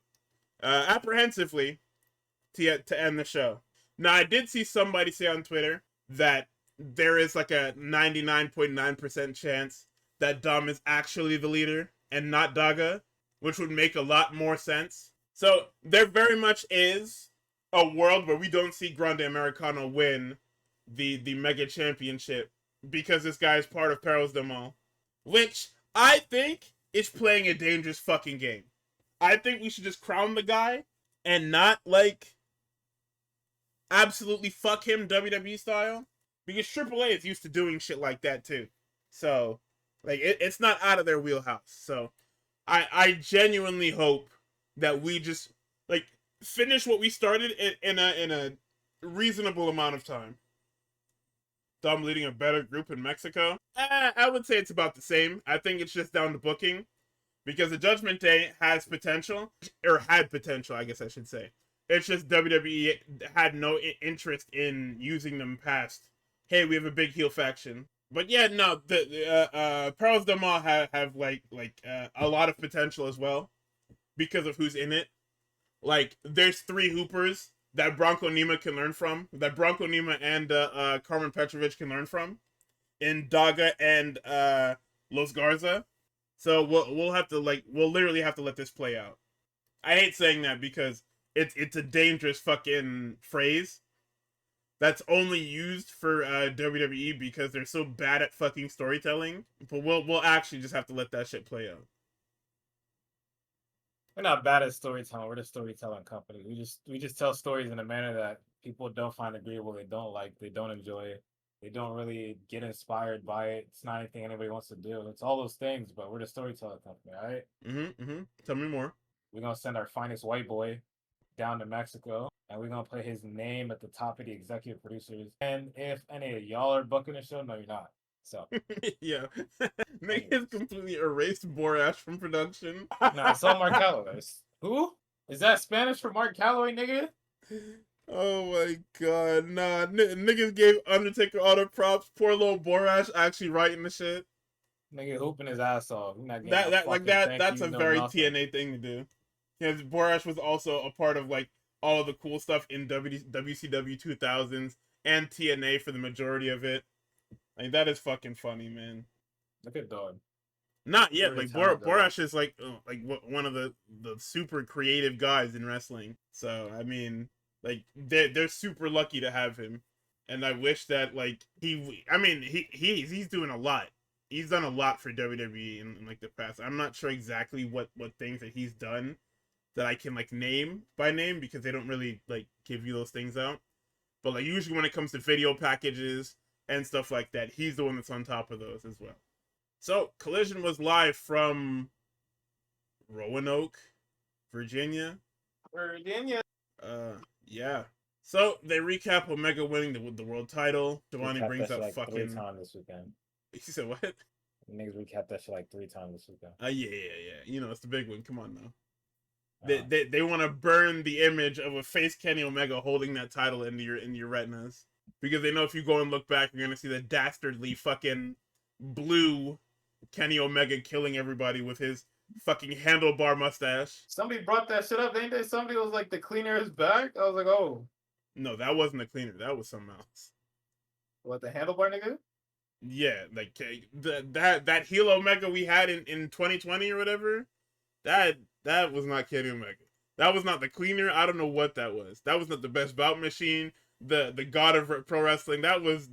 apprehensively to end the show. Now, I did see somebody say on Twitter that there is like a 99.9% chance that Dom is actually the leader and not Daga, which would make a lot more sense. So there very much is a world where we don't see Grande Americano win the Mega Championship because this guy is part of Perros del Mal, which I think is playing a dangerous fucking game. I think we should just crown the guy and not, like, absolutely fuck him WWE style, because AAA is used to doing shit like that too. So, like, it's not out of their wheelhouse. So I genuinely hope that we just, like, finish what we started in a reasonable amount of time. Dom leading a better group in Mexico. I would say it's about the same. I think it's just down to booking, because the Judgment Day has potential, or had potential, I guess I should say. It's just WWE had no interest in using them past, hey, we have a big heel faction. But yeah, no, the Perros del Mal have a lot of potential as well because of who's in it. Like, there's 3 hoopers that Bronco Nima can learn from, that Bronco Nima and Carmen Petrovich can learn from, in Daga and Los Garza. So we'll literally have to let this play out. I hate saying that because it's a dangerous fucking phrase that's only used for WWE because they're so bad at fucking storytelling. But we'll actually just have to let that shit play out. We're not bad at storytelling. We're the storytelling company. We just tell stories in a manner that people don't find agreeable. They don't like. They don't enjoy. They don't really get inspired by it. It's not anything anybody wants to do. It's all those things, but we're the storytelling company, all right? Tell me more. We're gonna send our finest white boy down to Mexico, and we're gonna put his name at the top of the executive producers. And if any of y'all are booking the show, no, you're not. So yeah, niggas completely erased Borash from production. No, I saw Mark Calloway. Who is that? Spanish for Mark Calloway, nigga? Oh my god, nah, niggas gave Undertaker all the props. Poor little Borash actually writing the shit. Nigga hooping his ass off. That's a very TNA thing to do. Because Borash was also a part of like all of the cool stuff in WCW 2000s and TNA for the majority of it. Like, that is fucking funny, man. Look at dog. Not yet. Like, Borash is like one of the super creative guys in wrestling. So I mean, like, they're super lucky to have him, and I wish that like he's doing a lot. He's done a lot for WWE in like the past. I'm not sure exactly what things that he's done that I can like name by name because they don't really like give you those things out. But like usually when it comes to video packages and stuff like that, he's the one that's on top of those as well. So Collision was live from Roanoke, Virginia. Yeah. So they recap Omega winning the world title. Giovanni brings up like fucking 3 times this weekend. He said what? Niggas recapped that shit like 3 times this weekend. Yeah. You know, it's the big one. Come on now. Uh, They want to burn the image of a face Kenny Omega holding that title into your retinas, because they know if you go and look back, you're gonna see the dastardly fucking blue Kenny Omega killing everybody with his fucking handlebar mustache. Somebody brought that shit up, ain't they? Somebody was like, the cleaner is back. I was like, oh. No, that wasn't the cleaner. That was something else. What, the handlebar nigga? Yeah, like that heel Omega we had in 2020 or whatever. That was not Kenny Omega. That was not the cleaner. I don't know what that was. That was not the best bout machine. The god of pro wrestling. That was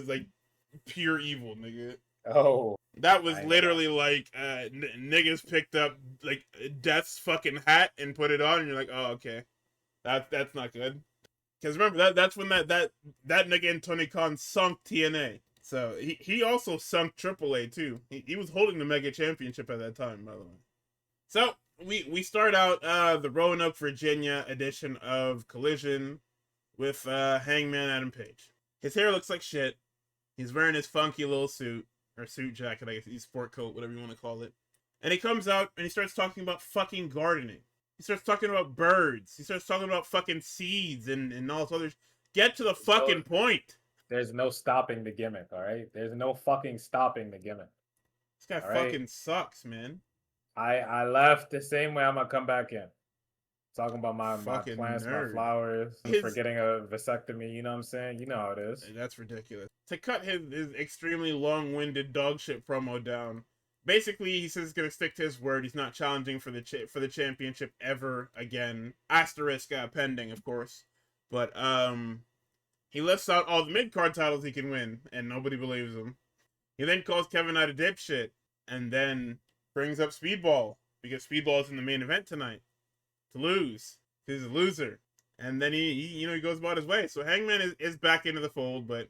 like pure evil, nigga. Oh. That was literally like niggas picked up like Death's fucking hat and put it on, and you're like, oh, okay, that's not good. Because remember that's when that nigga and Tony Khan sunk TNA. So he also sunk AAA too. He was holding the Mega Championship at that time, by the way. So we start out the Roanoke, Virginia edition of Collision with Hangman Adam Page. His hair looks like shit. He's wearing his funky little suit, or suit jacket, I guess, his sport coat, whatever you want to call it. And he comes out and he starts talking about fucking gardening. He starts talking about birds. He starts talking about fucking seeds and all this other. Get to the fucking point. There's no stopping the gimmick, all right? There's no fucking stopping the gimmick. This guy fucking sucks, man. I left the same way I'm gonna come back in. Talking about my plants, nerd. my flowers, forgetting a vasectomy, you know what I'm saying? You know how it is. That's ridiculous. To cut his extremely long-winded dog shit promo down, basically he says he's gonna stick to his word. He's not challenging for the championship ever again. Asterisk pending, of course. But he lists out all the mid-card titles he can win, and nobody believes him. He then calls Kevin Knight a dipshit, and then brings up Speedball, because Speedball is in the main event tonight. To lose. He's a loser. And then he goes about his way. So Hangman is back into the fold, but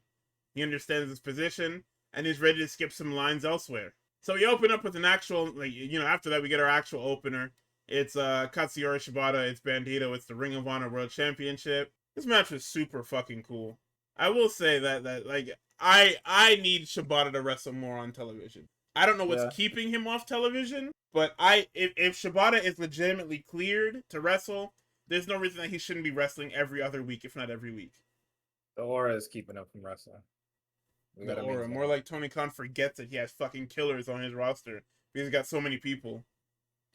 he understands his position, and he's ready to skip some lines elsewhere. So we open up with an actual, after that we get our actual opener. It's Katsuyori Shibata, it's Bandito, it's the Ring of Honor World Championship. This match was super fucking cool. I will say that I need Shibata to wrestle more on television. I don't know what's keeping him off television, but if Shibata is legitimately cleared to wrestle, there's no reason that he shouldn't be wrestling every other week, if not every week. The aura is keeping him from wrestling. The aura, more like Tony Khan forgets that he has fucking killers on his roster because he's got so many people.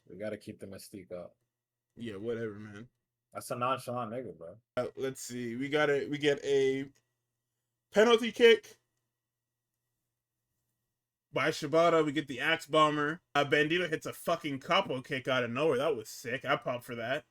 We gotta keep the mystique up. Yeah, whatever, man. That's a nonchalant nigga, bro. Let's see. We get a penalty kick by Shibata. We get the Axe Bomber. Bandito hits a fucking capo kick out of nowhere. That was sick. I popped for that.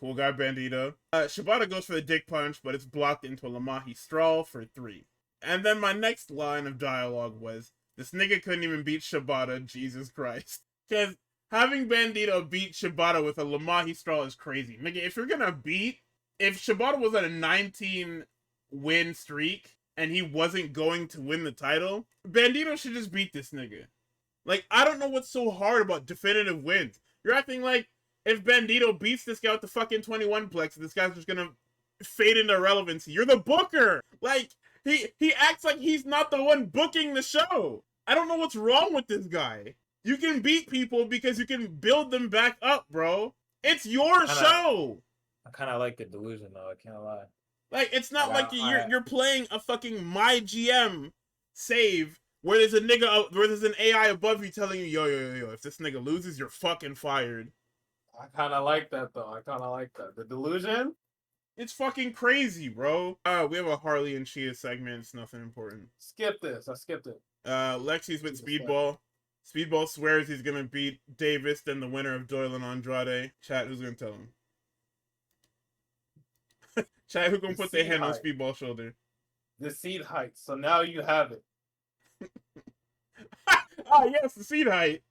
Cool guy, Bandito. Shibata goes for the dick punch, but it's blocked into a Lamahi Straw for 3. And then my next line of dialogue was, this nigga couldn't even beat Shibata, Jesus Christ. Because having Bandito beat Shibata with a Lamahi Straw is crazy. Nigga, if Shibata was on a 19-win streak, and he wasn't going to win the title, Bandito should just beat this nigga. Like, I don't know what's so hard about definitive wins. You're acting like if Bandito beats this guy with the fucking 21 plex, this guy's just gonna fade into irrelevancy. You're the booker! Like, he acts like he's not the one booking the show. I don't know what's wrong with this guy. You can beat people because you can build them back up, bro. It's your show! I kind of like the delusion, though. I can't lie. Like, it's not like you're playing a fucking My GM save where there's an AI above you telling you, yo, if this nigga loses, you're fucking fired. I kind of like that, though. I kind of like that. The delusion? It's fucking crazy, bro. We have a Harley and Cheetah segment. It's nothing important. Skip this. I skipped it. Lexi's with Speedball. Speedball swears he's gonna beat Davis, then the winner of Doyle and Andrade. Chat, who's gonna tell him? Chat, who gonna put their hand on Speedball's shoulder? The seed height. So now you have it. Oh yes, the seed height.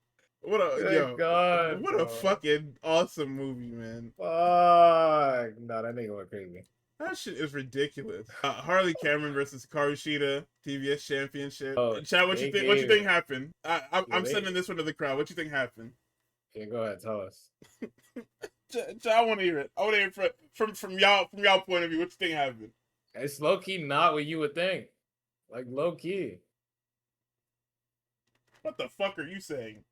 What a fucking awesome movie, man. Fuck. No, that nigga went crazy. That shit is ridiculous. Harley Cameron versus Hikaru Shida, TBS Championship. Chad, what you think? What you think happened? I'm sending this one to the crowd. What you think happened? Yeah, go ahead, tell us. Chad, I want to hear it. I want to hear it from y'all point of view. What you think happened? It's low key not what you would think. Like low key. What the fuck are you saying?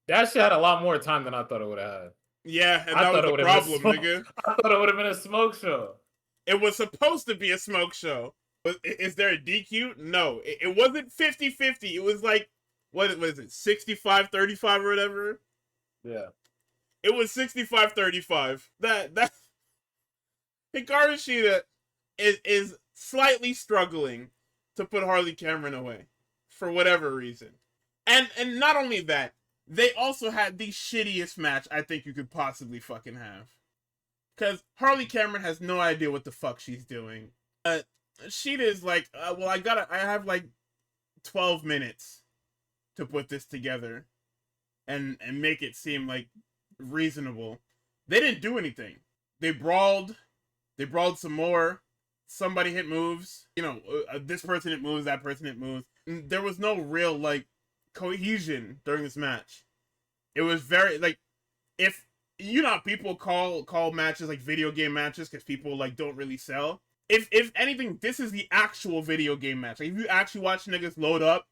That shit had a lot more time than I thought it would have had. Yeah, and I that was thought it the would have problem, been nigga. I thought it would have been a smoke show. It was supposed to be a smoke show. But is there a DQ? No. It wasn't 50-50. It was like, what was it, 65-35 or whatever? Yeah. It was 65-35. That Hikaru Shida is slightly struggling to put Harley Cameron away for whatever reason. And not only that, they also had the shittiest match I think you could possibly fucking have. Because Harley Cameron has no idea what the fuck she's doing. Shida is like, well, I have like 12 minutes to put this together and make it seem like reasonable. They didn't do anything. They brawled some more. Somebody hit moves. You know, this person hit moves, that person hit moves. There was no real, like, cohesion during this match. It was very, like, if, you know, people call matches, like, video game matches, because people, like, don't really sell. If anything, this is the actual video game match. Like, if you actually watch niggas load up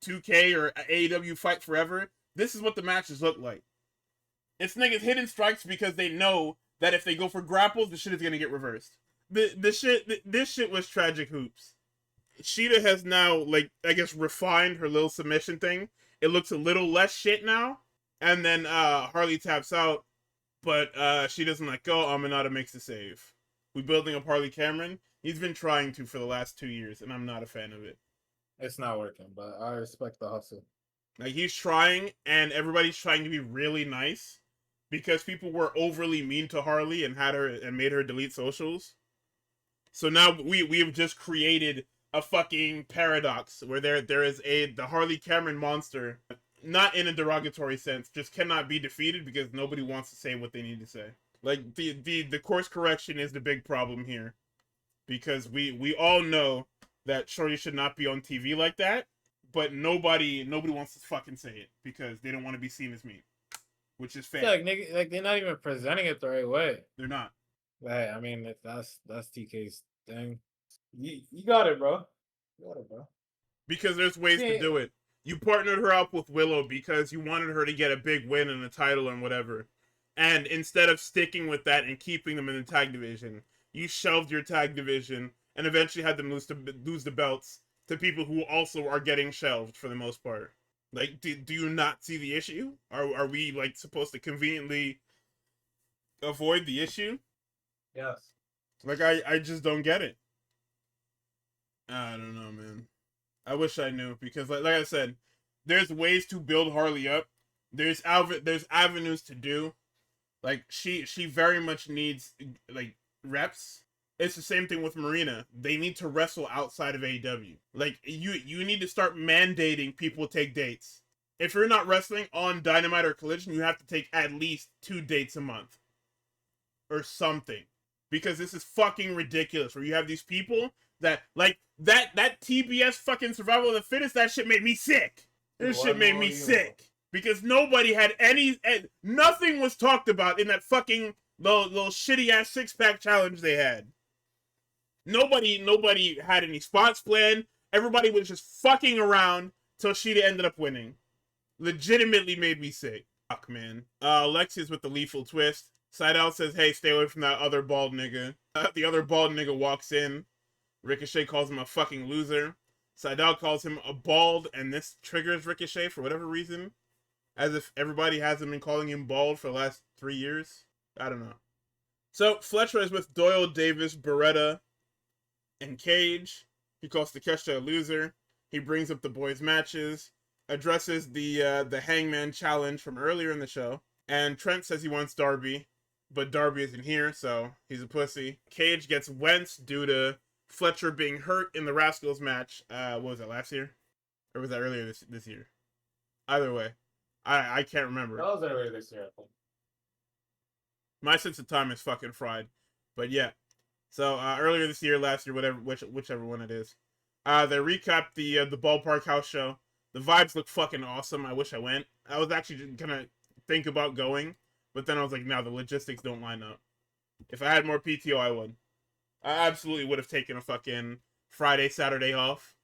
2K or AEW Fight Forever, this is what the matches look like. It's niggas hitting strikes because they know that if they go for grapples, the shit is gonna get reversed. This shit was tragic hoops. Shida has now, like, I guess, refined her little submission thing. It looks a little less shit now. And then Harley taps out, but she doesn't let go. Aminata makes the save. We building up Harley Cameron. He's been trying to for the last 2 years, and I'm not a fan of it. It's not working, but I respect the hustle. Like, he's trying, and everybody's trying to be really nice because people were overly mean to Harley and made her delete socials. So now we have just created a fucking paradox where there is the Harley Cameron monster, not in a derogatory sense, just cannot be defeated because nobody wants to say what they need to say. Like, the course correction is the big problem here, because we all know that Shorty should not be on TV like that, but nobody wants to fucking say it because they don't want to be seen as mean, which is fair. Yeah, like they're not even presenting it the right way. They're not. Hey, I mean, if that's TK's thing. You got it, bro. You got it, bro. Because there's ways to do it. You partnered her up with Willow because you wanted her to get a big win and a title and whatever. And instead of sticking with that and keeping them in the tag division, you shelved your tag division and eventually had them lose the belts to people who also are getting shelved for the most part. Like, do you not see the issue? Are we, like, supposed to conveniently avoid the issue? Yes. Like, I just don't get it. I don't know, man. I wish I knew, because like I said, there's ways to build Harley up. There's avenues to do. Like, she very much needs, like, reps. It's the same thing with Marina. They need to wrestle outside of AEW. Like, you need to start mandating people take dates. If you're not wrestling on Dynamite or Collision, you have to take at least 2 dates a month. Or something. Because this is fucking ridiculous, where you have these people that, like, that TBS fucking Survival of the Fittest, that shit made me sick. This shit made me sick. Because nobody had nothing was talked about in that fucking little shitty ass 6-pack challenge they had. Nobody had any spots planned. Everybody was just fucking around till Shida ended up winning. Legitimately made me sick. Fuck, man. Lexi's with the lethal twist. Seidel says, hey, stay away from that other bald nigga. The other bald nigga walks in. Ricochet calls him a fucking loser. Seidel calls him a bald, and this triggers Ricochet for whatever reason. As if everybody hasn't been calling him bald for the last 3 years. I don't know. So, Fletcher is with Doyle, Davis, Beretta, and Cage. He calls Takeshita a loser. He brings up the boys' matches. Addresses the Hangman challenge from earlier in the show. And Trent says he wants Darby. But Darby isn't here, so he's a pussy. Cage gets Wentz due to Fletcher being hurt in the Rascals match. What was that, last year? Or was that earlier this year? Either way. I can't remember. That was earlier this year, I think. My sense of time is fucking fried. But yeah. So earlier this year, last year, whichever one it is. They recapped the Ballpark House show. The vibes look fucking awesome. I wish I went. I was actually gonna think about going, but then I was like, no, the logistics don't line up. If I had more PTO, I would. I absolutely would have taken a fucking Friday, Saturday off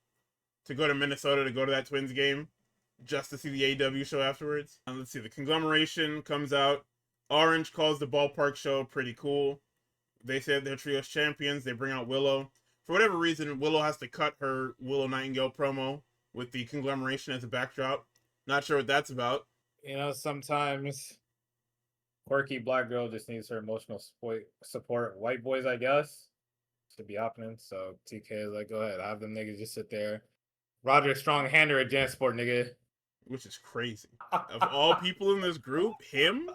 to go to Minnesota to go to that Twins game. just to see the AEW show afterwards. Let's see, the Conglomeration comes out. Orange calls the Ballpark show pretty cool. They say they're trios champions. They bring out Willow. For whatever reason, Willow has to cut her Willow Nightingale promo with the Conglomeration as a backdrop. Not sure what that's about. You know, sometimes quirky black girl just needs her emotional support. White boys, I guess, should be happening. So TK is like, go ahead, have them niggas just sit there. Roderick Strong hander at Jansport, nigga. Which is crazy. Of all people in this group, him?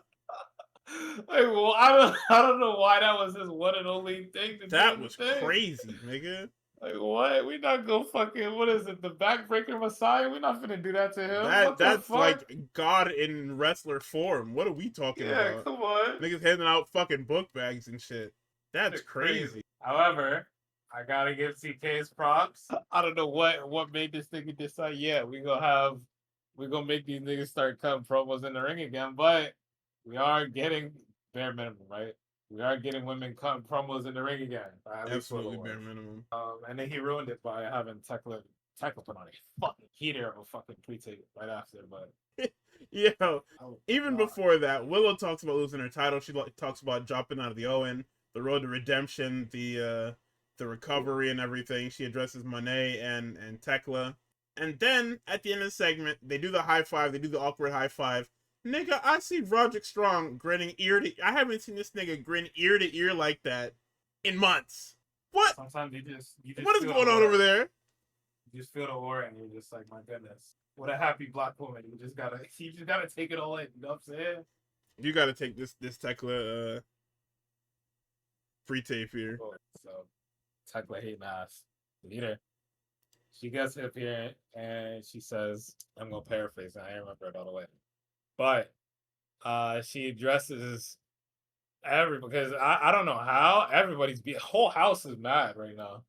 Like, well, I don't know why that was his one and only thing. That was crazy, nigga. Like, what? We not go fucking, what is it, the backbreaker Messiah? We not finna do that to him. That's like God in wrestler form. What are we talking about? Yeah, come on. Niggas handing out fucking book bags and shit. That's crazy. However, I gotta give CK's props. I don't know what made this nigga decide, yeah, we gonna make these niggas start cutting promos in the ring again, but we are getting bare minimum, right? We are getting women cutting promos in the ring again. Absolutely bare minimum. And then he ruined it by having Tekla put on a fucking heater of a fucking pre-tape right after, but Yo, even before that, Willow talks about losing her title. She talks about dropping out of the Owen, the road to redemption, the recovery and everything. She addresses Monet and Tekla. And then at the end of the segment, they do the high five, they do the awkward high five. Nigga, I see Roderick Strong grinning ear to... I haven't seen this nigga grin ear to ear like that in months. What? Sometimes you just what is going on over there? You just feel the aura and you're just like, my goodness. What a happy black woman. You just gotta take it all in. You know what I'm saying? You gotta take this Tekla pre-tape here. So Tekla hating ass. Leader. She gets up here and she says, I'm gonna paraphrase, I don't remember it all the way. But she addresses because I don't know how whole house is mad right now.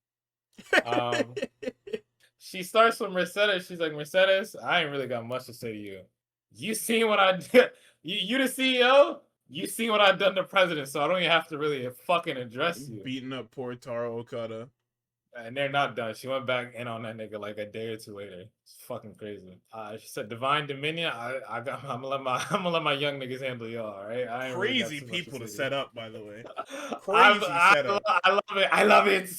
She starts with Mercedes. She's like, Mercedes, I ain't really got much to say to you. You seen what I did? You the CEO? You seen what I've done to president, so I don't even have to really fucking address you. Beating up poor Taro Okada. And they're not done. She went back in on that nigga like a day or two later. It's fucking crazy. She said, "Divine Dominion. I'm gonna let my young niggas handle y'all. All right." Crazy really people to set up, by the way. Crazy setup. I love it. I love it.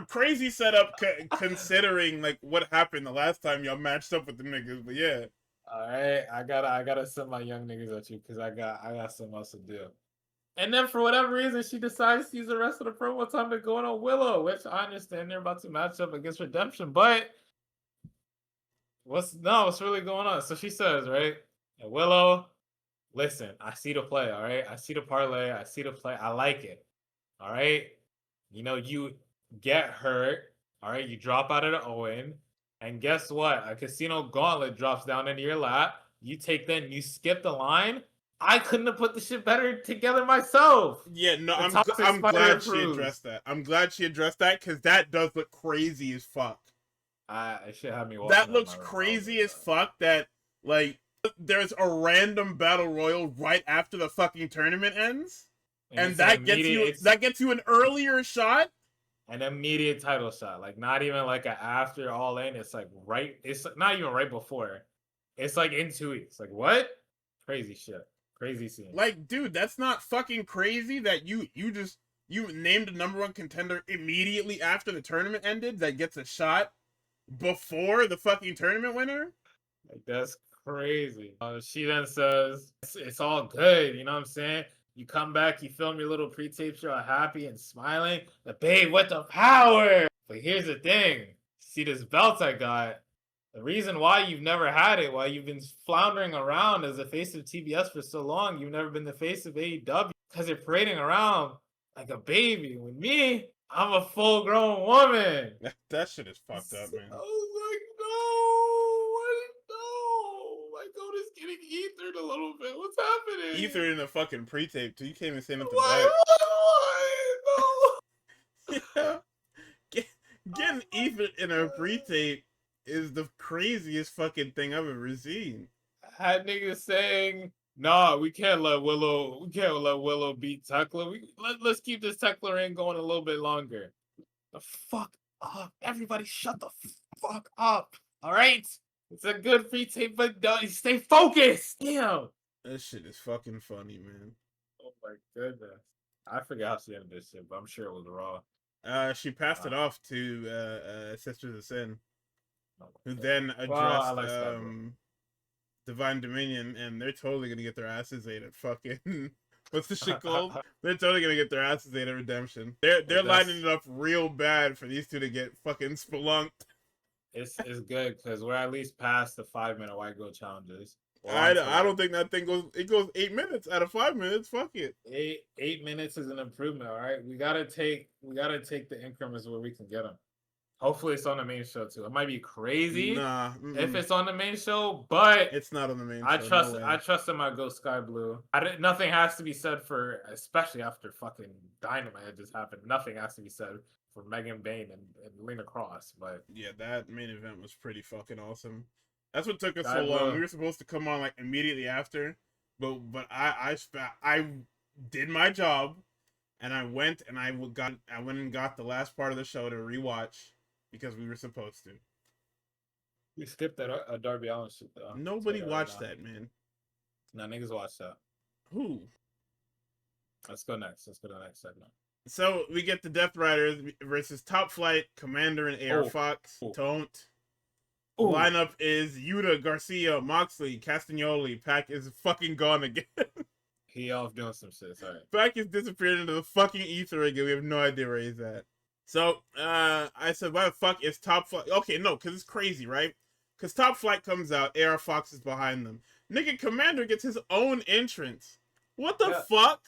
Crazy setup considering like what happened the last time y'all matched up with the niggas. But yeah. All right, I gotta send my young niggas at you because I got something else to do. And then for whatever reason, she decides to use the rest of the promo time to go on Willow, which I understand they're about to match up against Redemption. But what's really going on? So she says, right, Willow, listen, I see the play, all right? I see the parlay, I see the play, I like it. All right. You know, you get hurt, all right, you drop out of the Owen, and guess what? A casino gauntlet drops down into your lap. You take that and you skip the line. I couldn't have put the shit better together myself. Yeah, no, I'm glad she addressed that. I'm glad she addressed that because that does look crazy as fuck. It should have me. That looks crazy as fuck. That like there's a random battle royal right after the fucking tournament ends, and that gets you an earlier shot. An immediate title shot, like not even like a after all in. It's like right. It's not even right before. It's like in 2 weeks. Like what? Crazy shit. Crazy scene. Like, dude, that's not fucking crazy that you named a #1 contender immediately after the tournament ended that gets a shot before the fucking tournament winner? Like, that's crazy. She then says, it's all good, you know what I'm saying? You come back, you film your little pre-tape show happy and smiling. But babe, what the power? But here's the thing. See this belt I got? The reason why you've never had it, why you've been floundering around as the face of TBS for so long, you've never been the face of AEW, because you're parading around like a baby. With me, I'm a full-grown woman. That shit is fucked up, man. I was like, no. My goat is getting ethered a little bit. What's happening? Ethered in a fucking pre-tape, too. You can't even say nothing back. No. Yeah. Getting ethered in a pre-tape is the craziest fucking thing I've ever seen. I had niggas saying, nah, we can't let Willow beat Tekla. Let's keep this Tekla reign going a little bit longer. The fuck up. Everybody shut the fuck up. All right? It's a good free tape, but don't stay focused. Damn. That shit is fucking funny, man. Oh my goodness. I forgot how she ended this shit, but I'm sure it was raw. She passed it off to Sisters of Sin, who God. then Well, I addressed like that, bro. Divine Dominion, and they're totally gonna get their asses ate at fucking what's the shit called? They're totally gonna get their asses ate at Redemption. They're lining it up real bad for these two to get fucking spelunked. It's good because we're at least past the 5-minute white girl challenges. I don't think that thing goes. It goes 8 minutes out of 5 minutes. Fuck it. 8 minutes is an improvement. All right, we gotta take the increments where we can get them. Hopefully, it's on the main show too. It might be crazy if it's on the main show, but it's not on the main show. No I trust in my Go Sky Blue. Nothing has to be said for, especially after fucking Dynamite just happened. Nothing has to be said for Megan Bain and Lena Cross. But yeah, that main event was pretty fucking awesome. That's what took us so long. We were supposed to come on like immediately after, but I did my job, and I went and got the last part of the show to rewatch because we were supposed to. We skipped that Darby Allin shit though. Nobody watched that, man. Nah, niggas watched that. Who? Let's go next. Let's go to the next segment. So we get the Death Riders versus Top Flight, Commander, and AR Fox. Don't. The lineup is Yuta, Garcia, Moxley, Castagnoli. Pac is fucking gone again. He off doing some shit. Sorry. Pac is disappeared into the fucking ether again. We have no idea where he's at. So I said, why the fuck is Top Flight? Okay, no, because it's crazy, right? Because Top Flight comes out, AR Fox is behind them. Nigga, Commander gets his own entrance. What the fuck?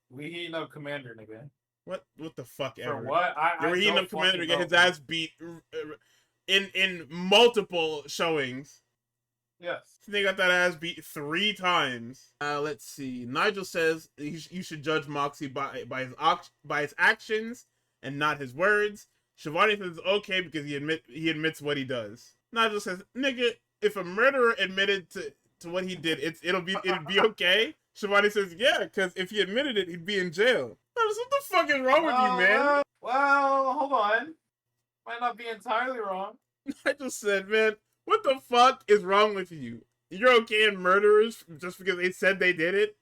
We heating up Commander, nigga. What the fuck For ever? What? We're heating up Commander to get his ass beat in multiple showings. Yes. They got that ass beat 3 times. Let's see. Nigel says you should judge Moxie by his actions and not his words. Shivani says okay because he admits what he does. Nigel says, nigga, if a murderer admitted to what he did, it'd be okay. Shivani says, yeah, because if he admitted it, he'd be in jail. What the fuck is wrong with you, man? Well, hold on. Might not be entirely wrong. I just said, man, what the fuck is wrong with you? You're okay in murderers just because they said they did it?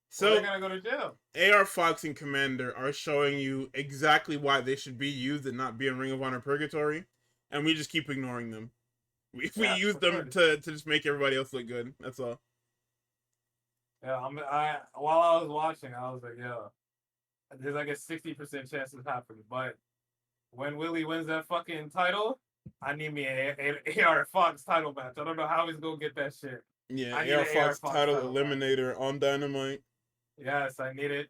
So they're gonna go to jail. AR Fox and Commander are showing you exactly why they should be used and not be in Ring of Honor Purgatory, and we just keep ignoring them. We use them to just make everybody else look good. That's all. Yeah, while I was watching, I was like, yo, there's like a 60% chance this happens, but when Willie wins that fucking title, I need me an AR Fox title match. I don't know how he's gonna get that shit. Yeah, AR Fox title eliminator on Dynamite. Yes, I need it.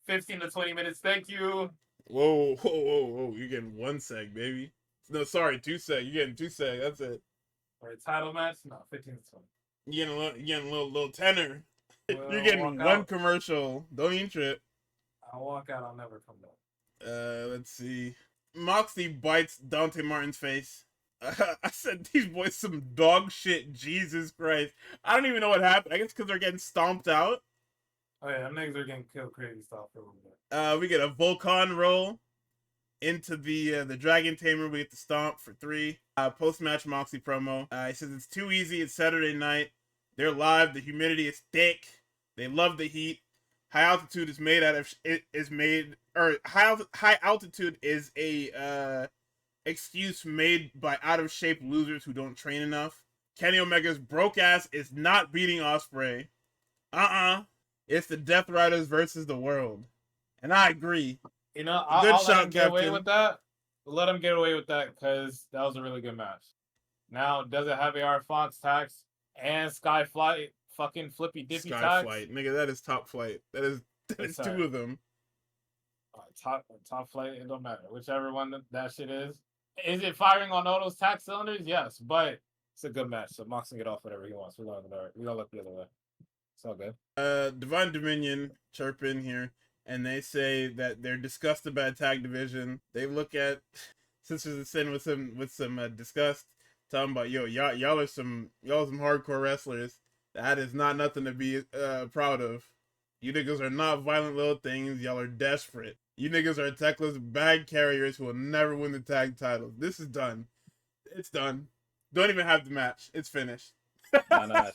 15 to 20 minutes. Thank you. Whoa. You're getting 1 seg, baby. No, sorry, 2 seg. You're getting 2 seg. That's it. For a title match? No, 15 to 20. You're getting a little tenor. Well, you're getting 1 commercial. Don't even trip. I'll walk out. I'll never come back. Let's see. Moxley bites Dante Martin's face. I said these boys some dog shit. Jesus Christ. I don't even know what happened. I guess because they're getting stomped out. Oh yeah, them niggas are getting killed crazy stuff for a little bit. We get a Volcon roll into the Dragon Tamer. We get the stomp for 3. Post-match Moxley promo. He says it's too easy. It's Saturday night. They're live. The humidity is thick. They love the heat. High altitude is high altitude is a excuse made by out of shape losers who don't train enough. Kenny Omega's broke ass is not beating Ospreay. It's the Death Riders versus the world, and I agree. You know, I'll let him get away with that. Let him get away with that because that was a really good match. Now, does it have AR Fox tax and Skyflight fucking flippy dippy tax? Skyflight, nigga, that is Top Flight. That is 2 of them. Top Flight, it don't matter. Whichever one that shit is. Is it firing on all those tax cylinders? Yes, but it's a good match. So Mox can get off whatever he wants. We're gonna look the other way. It's all good. Divine Dominion chirp in here, and they say that they're disgusted by a tag division. They look at Sisters of Sin with some disgust, talking about y'all are some hardcore wrestlers. That is not nothing to be proud of. You niggas are not violent little things. Y'all are desperate. You niggas are techless bag carriers who will never win the tag titles. This is done. It's done. Don't even have the match. It's finished. Nah,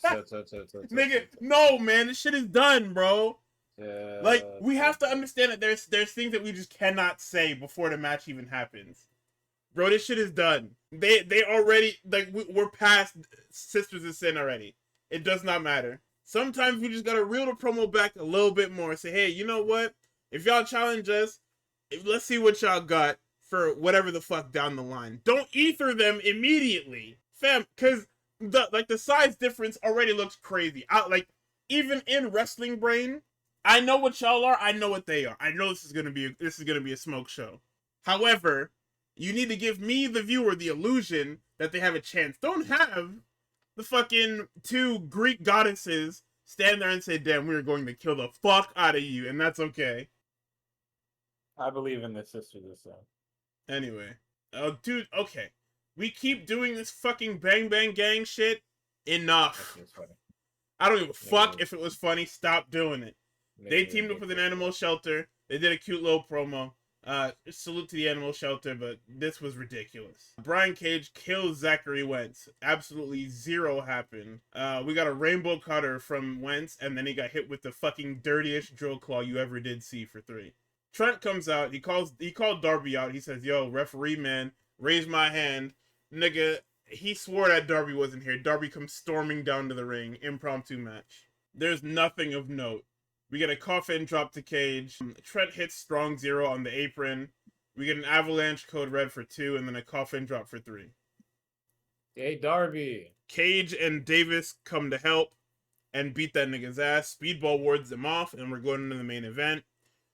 Nigga, no, man. This shit is done, bro. Yeah. Like, we have to understand that there's things that we just cannot say before the match even happens. Bro, this shit is done. They already, like, we're past Sisters of Sin already. It does not matter. Sometimes we just gotta reel the promo back a little bit more. Say, hey, you know what? If y'all challenge us, let's see what y'all got for whatever the fuck down the line. Don't ether them immediately, fam, because the size difference already looks crazy. Even in wrestling brain, I know what y'all are. I know what they are. I know this is gonna be a smoke show. However, you need to give me, the viewer, the illusion that they have a chance. Don't have the fucking two Greek goddesses stand there and say, damn, we're going to kill the fuck out of you, and that's okay. I believe in the Sisters of Sin. Anyway. Oh, dude, okay. We keep doing this fucking bang bang gang shit. Enough. I don't give a fuck if it was funny. Stop doing it. They teamed up with an animal shelter. They did a cute little promo. Salute to the animal shelter, but this was ridiculous. Brian Cage kills Zachary Wentz. Absolutely zero happened. We got a rainbow cutter from Wentz, and then he got hit with the fucking dirtiest drill claw you ever did see for 3. Trent comes out. He called Darby out. He says, yo, referee man, raise my hand. Nigga, he swore that Darby wasn't here. Darby comes storming down to the ring. Impromptu match. There's nothing of note. We get a coffin drop to Cage. Trent hits strong 0 on the apron. We get an avalanche code red for 2, and then a coffin drop for 3. Hey, Darby. Cage and Davis come to help and beat that nigga's ass. Speedball wards them off, and we're going into the main event.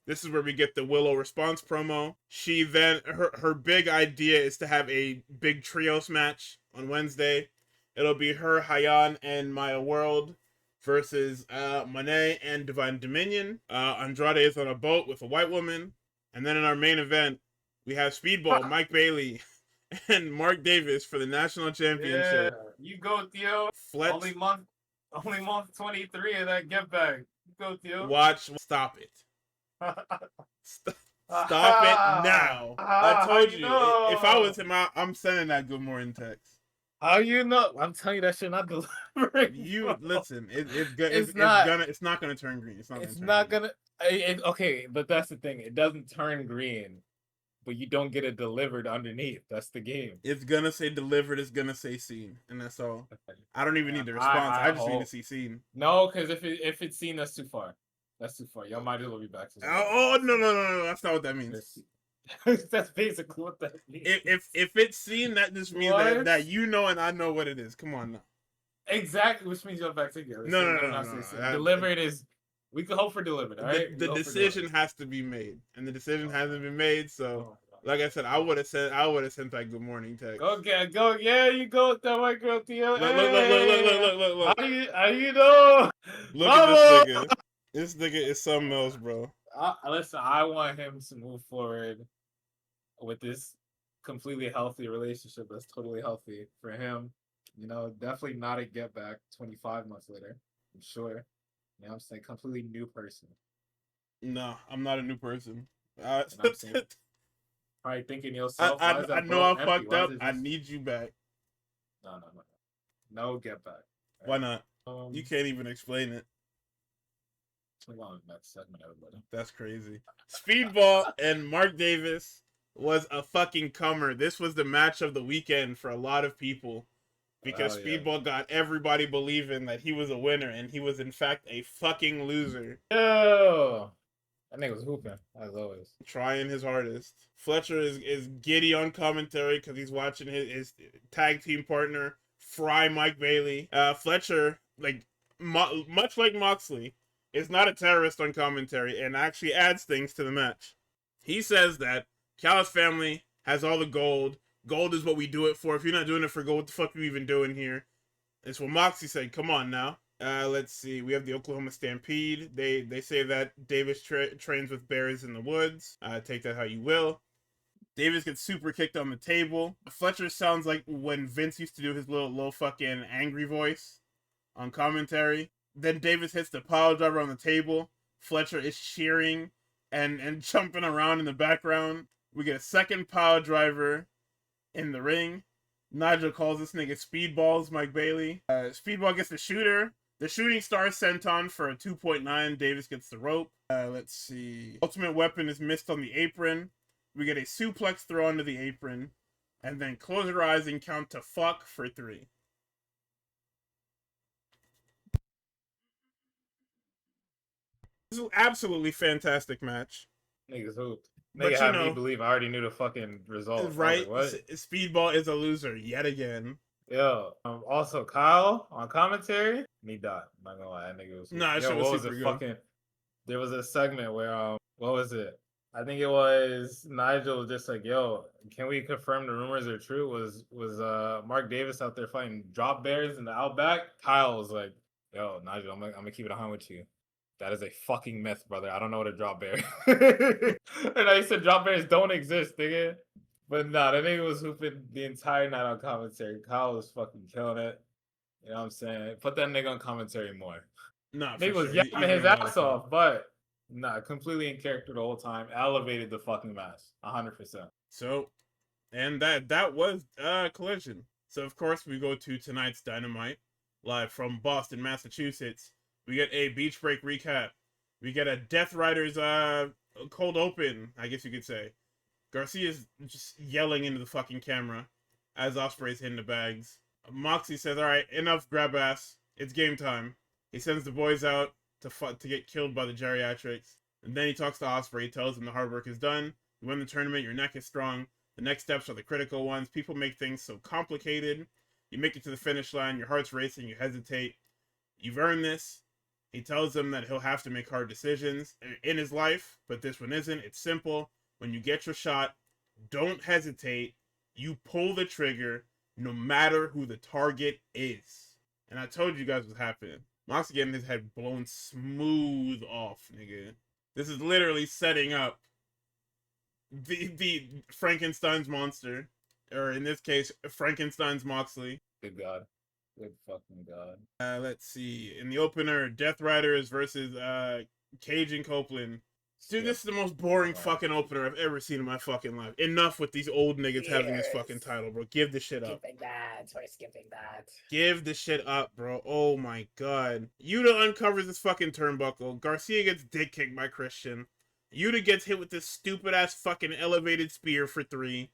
This is where we get the Willow response promo. She then, her big idea is to have a big trios match on Wednesday. It'll be her, Hayan, and Maya World versus Monet and Divine Dominion. Andrade is on a boat with a white woman. And then in our main event, we have Speedball, Mike Bailey, and Mark Davis for the national championship. Yeah, you go, Theo. Only month 23 of that get back. You go, Theo. Watch, stop it. Stop it now. I told you, if I was him, I'm sending that good morning text. How you know? I'm telling you that shit not delivering. You listen. It's not gonna turn green. It's not gonna. Okay, but that's the thing. It doesn't turn green, but you don't get it delivered underneath. That's the game. It's gonna say delivered. It's gonna say seen, and that's all. I don't even need the response. I just need to see seen. No, because if it's seen, that's too far. That's too far. Y'all might as well be back. Oh no! That's not what that means. That's basically what that means. If it's seen, that just means that you know and I know what it is. Come on now. Exactly, which means you're back together. No. Delivered is. We can hope for delivered. All right. The decision has to be made, and the decision hasn't been made. So, like I said, I would have sent that good morning text. Okay, go. Yeah, you go with that white girl, Theo. Look. How you know? Look at this nigga. This nigga is something else, bro. Listen, I want him to move forward with this completely healthy relationship that's totally healthy for him. You know, definitely not a get back 25 months later. I'm sure. You know what I'm saying? Completely new person. No, I'm not a new person. Probably thinking yourself. I know I fucked up. I need you back. No get back. Right? Why not? You can't even explain it. Next segment, everybody. That's crazy. Speedball and Mark Davis was a fucking comer. This was the match of the weekend for a lot of people because Speedball got everybody believing that he was a winner, and he was in fact a fucking loser. Yo, that nigga was hooping as always, trying his hardest. Fletcher is giddy on commentary because he's watching his tag team partner fry Mike Bailey. Fletcher, much like Moxley, is not a terrorist on commentary and actually adds things to the match. He says that Callis family has all the gold. Gold is what we do it for. If you're not doing it for gold, what the fuck are you even doing here? It's what Moxley said. Come on now. Let's see. We have the Oklahoma Stampede. They say that Davis trains with bears in the woods. Take that how you will. Davis gets super kicked on the table. Fletcher sounds like when Vince used to do his little fucking angry voice on commentary. Then Davis hits the pile driver on the table. Fletcher is cheering and jumping around in the background. We get a second pile driver in the ring. Nigel calls this nigga Speedballs, Mike Bailey. Speedball gets the shooter. The shooting star is sent on for a 2.9. Davis gets the rope. Let's see. Ultimate weapon is missed on the apron. We get a suplex throw onto the apron. And then close your eyes and count to fuck for 3. This is an absolutely fantastic match. Niggas hooped. But Nigga had me believe I already knew the fucking result. Right? Like, what? Speedball is a loser yet again. Yo. Also, Kyle on commentary, me died. I'm not gonna lie, that nigga was. Nah, that yo, shit was what was super it? good. Fucking. There was a segment where what was it? I think it was Nigel was just like, yo, can we confirm the rumors are true? Was Mark Davis out there fighting drop bears in the Outback? Kyle was like, yo, Nigel, I'm gonna keep it 100 with you. That is a fucking myth, brother. I don't know what a drop bear. And I said drop bears don't exist, nigga. But nah, that nigga was hooping the entire night on commentary. Kyle was fucking killing it. You know what I'm saying? Put that nigga on commentary more. Nah, nigga was yapping his ass off, but nah, completely in character the whole time. Elevated the fucking match, 100%. So, and that was Collision. So of course we go to tonight's Dynamite, live from Boston, Massachusetts. We get a beach break recap. We get a Death Riders cold open, I guess you could say. Garcia's just yelling into the fucking camera as Ospreay's hitting the bags. Moxie says, "All right, enough grab ass. It's game time." He sends the boys out to get killed by the geriatrics. And then he talks to Ospreay. He tells him the hard work is done. You win the tournament. Your neck is strong. The next steps are the critical ones. People make things so complicated. You make it to the finish line. Your heart's racing. You hesitate. You've earned this. He tells them that he'll have to make hard decisions in his life, but this one isn't. It's simple. When you get your shot, don't hesitate. You pull the trigger no matter who the target is. And I told you guys what's happening. Mox getting his head blown smooth off, nigga. This is literally setting up the Frankenstein's monster. Or in this case, Frankenstein's Moxley. Good God. Good fucking God. Let's see. In the opener, Death Riders versus Cage and Copeland. Dude, this is the most boring fucking opener I've ever seen in my fucking life. Enough with these old niggas having this fucking title, bro. Give the shit up. Skipping that. We're skipping that. Give the shit up, bro. Oh my god. Yuta uncovers this fucking turnbuckle. Garcia gets dick kicked by Christian. Yuta gets hit with this stupid ass fucking elevated spear for 3.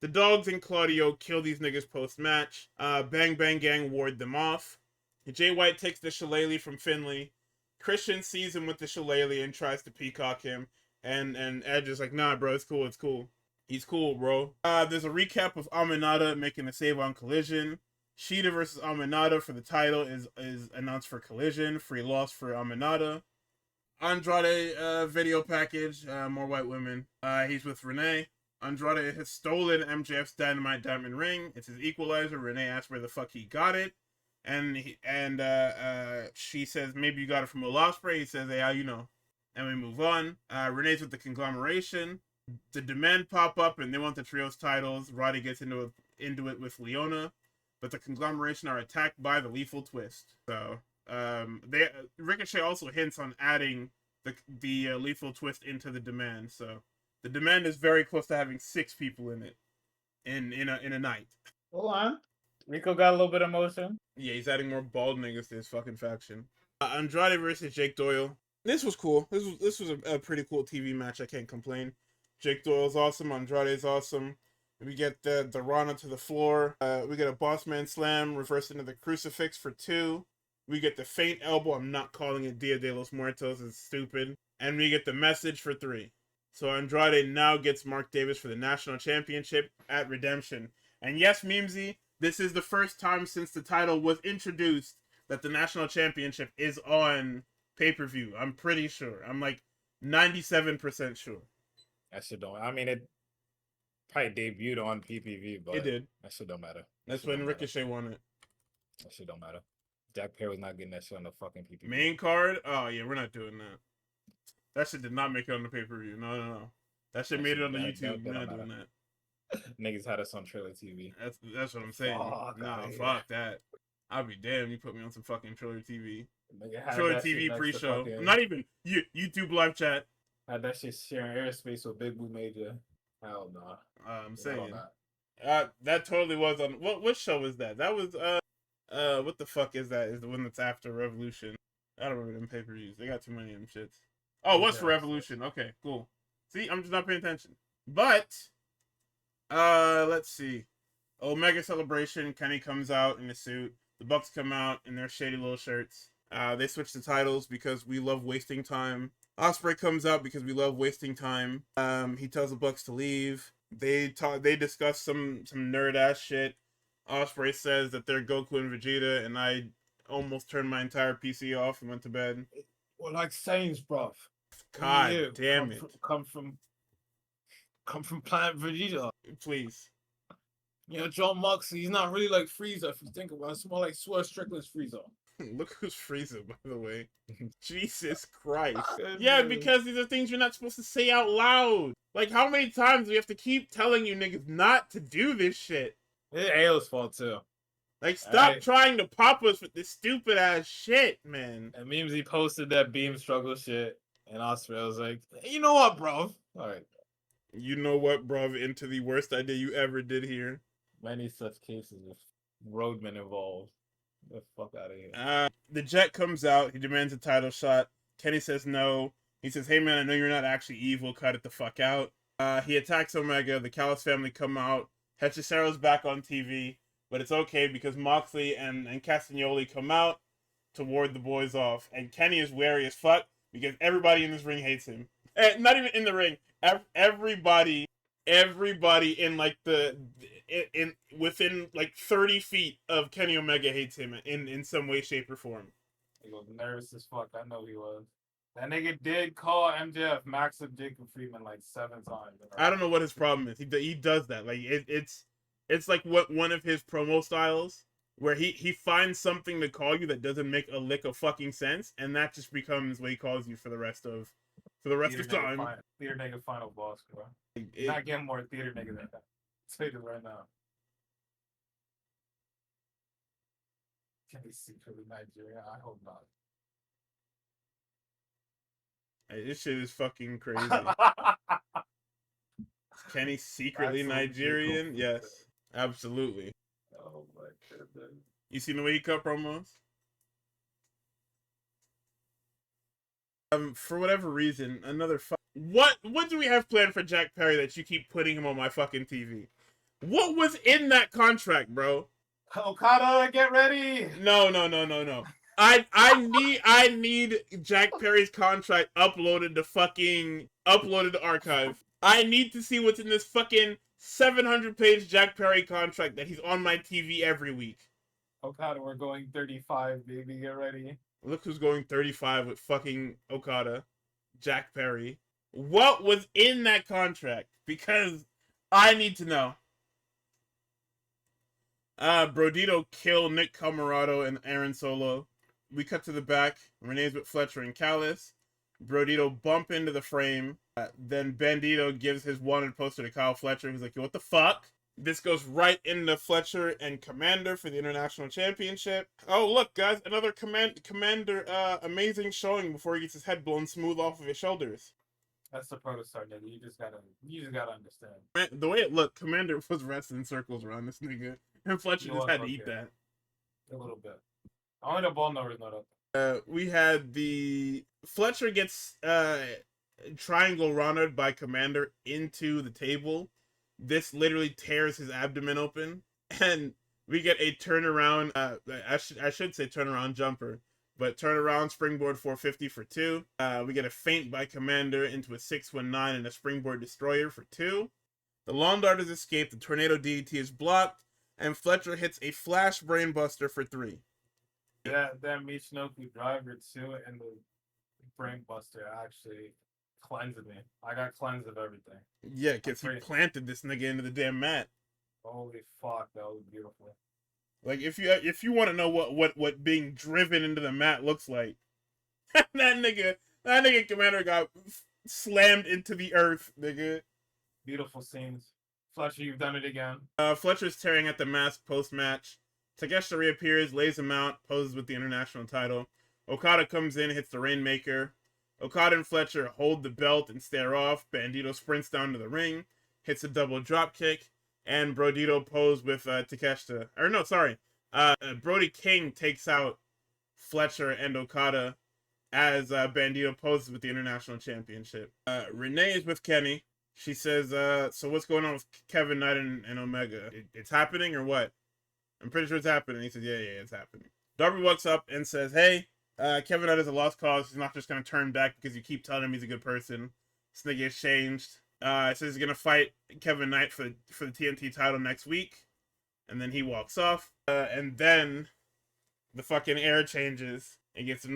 The Dogs and Claudio kill these niggas post-match. Bang Bang Gang ward them off. Jay White takes the shillelagh from Finlay. Christian sees him with the shillelagh and tries to peacock him. And Edge is like, nah, bro, it's cool, it's cool. He's cool, bro. There's a recap of Aminata making a save on Collision. Shida versus Aminata for the title is announced for Collision. Free loss for Aminata. Andrade video package, more white women. He's with Renee. Andrade has stolen MJF's Dynamite Diamond Ring. It's his equalizer. Renee asks where the fuck he got it. And she says, maybe you got it from Will Ospreay. He says, hey, how you know? And we move on. Renee's with the conglomeration. The Demand pop up and they want the trios titles. Roddy gets into it with Leona. But the conglomeration are attacked by the Lethal Twist. So Ricochet also hints on adding the Lethal Twist into the Demand. So the Demand is very close to having 6 people in it in a night. Hold on. Rico got a little bit of motion. Yeah, he's adding more bald niggas to his fucking faction. Andrade versus Jake Doyle. This was cool. This was a pretty cool TV match. I can't complain. Jake Doyle's awesome. Andrade's awesome. We get the Rana to the floor. We get a Bossman Slam reversed into the Crucifix for 2. We get the Faint Elbow. I'm not calling it Dia de los Muertos. It's stupid. And we get the Message for 3. So Andrade now gets Mark Davis for the National Championship at Redemption. And yes, Memesy, this is the first time since the title was introduced that the National Championship is on pay-per-view. I'm pretty sure. I'm like 97% sure. That shit don't. I mean, it probably debuted on PPV, but it did. That shit don't matter. That's when Ricochet won it. That shit don't matter. Jack Perry was not getting that shit on the fucking PPV. Main card? Oh yeah, we're not doing that. That shit did not make it on the pay-per-view. No. That shit made it on the YouTube. We're not doing that. Niggas had us on trailer TV. That's what I'm saying. Fuck that. I'll be damned. You put me on some fucking trailer TV. Trailer TV pre-show. Fucking... Not even YouTube live chat. Had that shit sharing airspace with Big Boo Major. Hell no. I'm saying. That totally was on what show was that? That was what the fuck is that? Is the one that's after Revolution? I don't remember them pay-per-views. They got too many of them shits. Oh, what's for Revolution? Okay, cool. See, I'm just not paying attention. But let's see. Omega Celebration, Kenny comes out in a suit. The Bucks come out in their shady little shirts. They switch the titles because we love wasting time. Ospreay comes out because we love wasting time. He tells the Bucks to leave. They discuss some nerd ass shit. Ospreay says that they're Goku and Vegeta, and I almost turned my entire PC off and went to bed. Well, like Saints, bruv. God damn it. Come from Planet Vegeta. Please. You know, John Moxley, he's not really like Frieza if you think about it. It's more like Swerve Strickland's Frieza. Look who's Frieza, by the way. Jesus Christ. Yeah, because these are things you're not supposed to say out loud. Like, how many times do we have to keep telling you niggas not to do this shit? It's AO's fault, too. Like, stop trying to pop us with this stupid ass shit, man. And memes, he posted that beam struggle shit, and Ospreay was like, hey, you know what, bro? Alright. You know what, bruv, into the worst idea you ever did here. Many such cases with roadmen involved. Get the fuck out of here. The Jet comes out. He demands a title shot. Kenny says no. He says, hey man, I know you're not actually evil. Cut it the fuck out. He attacks Omega. The Callis family come out. Hechicero's back on TV. But it's okay because Moxley and Castagnoli come out to ward the boys off. And Kenny is wary as fuck because everybody in this ring hates him. Not even in the ring. Everybody in like within like 30 feet of Kenny Omega hates him in some way, shape, or form. He was nervous as fuck. I know he was. That nigga did call MJF Max of Jacob Friedman like 7 times. I don't know what his problem is. He does that. Like it's like one of his promo styles where he finds something to call you that doesn't make a lick of fucking sense, and that just becomes what he calls you for the rest of time. Theater nigga final boss, bro. Not getting more theater nigga than that. Say it right now. Can he secretly Nigeria? I hope not. Hey, this shit is fucking crazy. Kenny secretly Nigerian? Cool. Yes, absolutely. Oh my goodness. You seen the way he cut promos? For whatever reason, what do we have planned for Jack Perry that you keep putting him on my fucking TV? What was in that contract, bro? Okada, get ready. No. I need Jack Perry's contract uploaded to archive. I need to see what's in this fucking 700-page Jack Perry contract that he's on my TV every week. Okada, we're going 35, baby. Get ready. Look who's going 35 with fucking Okada. Jack Perry. What was in that contract? Because I need to know. Brodito kill Nick Camarado and Aaron Solo. We cut to the back. Renee's with Fletcher and Callis. Brodito bump into the frame. Then Bandito gives his wanted poster to Kyle Fletcher. He's like, yo, what the fuck? This goes right into Fletcher and Commander for the International Championship. Oh, look, guys, another Commander amazing showing before he gets his head blown smooth off of his shoulders. That's the protostar, nigga. You just gotta understand. The way it looked, Commander was wrestling circles around this nigga. And Fletcher just had to eat that. A little bit. Only the ball number's not up. We had the... Fletcher gets triangle runnered by Commander into the table. This literally tears his abdomen open, and we get a turnaround. I should say turnaround jumper, but turnaround springboard 450 for 2. We get a feint by Commander into a 619 and a springboard destroyer for 2. The Lawn Darters escape. The Tornado DDT is blocked, and Fletcher hits a flash brainbuster for 3. Yeah, that Michinoku driver too, and the brainbuster actually cleansed me. I got cleansed of everything. Yeah, because he planted this nigga into the damn mat. Holy fuck, that was beautiful. Like, if you want to know what being driven into the mat looks like, that nigga Commander got slammed into the earth, nigga. Beautiful scenes. Fletcher, you've done it again. Fletcher's tearing at the mask post-match. Takeshita reappears, lays him out, poses with the international title. Okada comes in, hits the Rainmaker. Okada and Fletcher hold the belt and stare off. Bandito sprints down to the ring, hits a double drop kick. and Brodito posed with Takeshita. Or no, sorry. Brody King takes out Fletcher and Okada as Bandito poses with the International Championship. Renee is with Kenny. She says, so what's going on with Kevin Knight and Omega? It's happening or what? I'm pretty sure it's happening. He says, yeah, it's happening. Darby walks up and says, hey, Kevin Knight is a lost cause. He's not just going to turn back because you keep telling him he's a good person. This nigga has changed. Says he's going to fight Kevin Knight for the TNT title next week. And then he walks off. And then the fucking air changes. It gets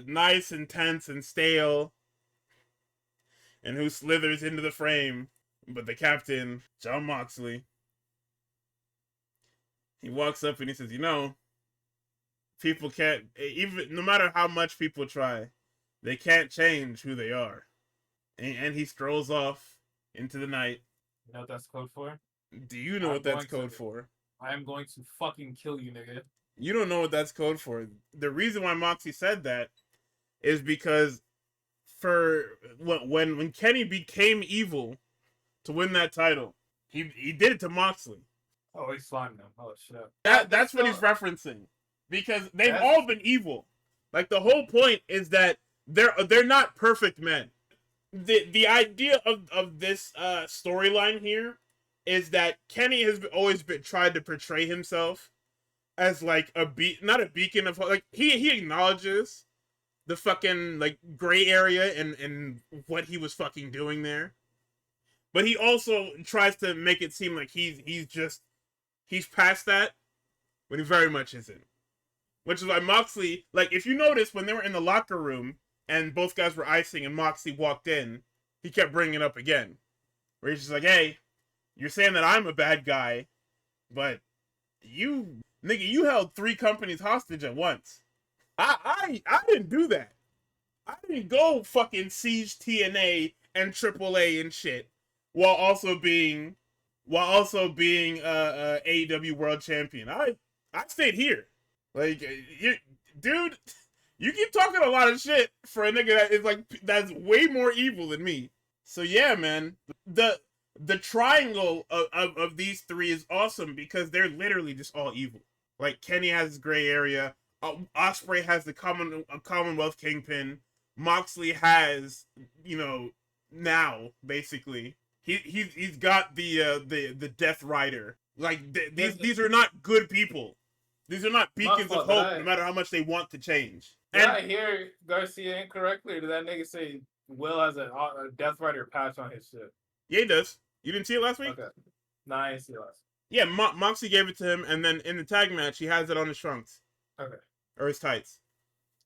nice and tense and stale. And who slithers into the frame but the captain, Jon Moxley. He walks up and he says, people can't, even no matter how much people try, they can't change who they are. And he strolls off into the night. You know what that's code for? Do you know what that's code for? I am going to fucking kill you, nigga. You don't know what that's code for. The reason why Moxley said that is because when Kenny became evil to win that title, he did it to Moxley. Oh, he's slamming him. Oh shit. That's what he's referencing. Because they've all been evil. Like the whole point is that they're not perfect men. The idea of this storyline here is that Kenny has always been tried to portray himself as like not a beacon of, like, he acknowledges the fucking like gray area and what he was fucking doing there, but he also tries to make it seem like he's past that when he very much isn't. Which is why Moxley, like, if you notice when they were in the locker room and both guys were icing and Moxley walked in, he kept bringing it up again, where he's just like, hey, you're saying that I'm a bad guy, but you held 3 companies hostage at once. I didn't do that. I didn't go fucking siege TNA and AAA and shit while also being AEW World Champion. I stayed here. Like, dude, you keep talking a lot of shit for a nigga that is like, that's way more evil than me. So yeah, man, the triangle of these 3 is awesome because they're literally just all evil. Like, Kenny has his gray area. Ospreay has the Commonwealth Kingpin. Moxley has, now basically he's got the Death Rider. Like, these are not good people. These are not beacons of hope, no matter how much they want to change. Did I hear Garcia incorrectly, or did that nigga say Will has a Death Rider patch on his shit? Yeah, he does. You didn't see it last week? Okay. Nah, I didn't see it last week. Yeah, Moxley gave it to him, and then in the tag match, he has it on his trunks. Okay. Or his tights.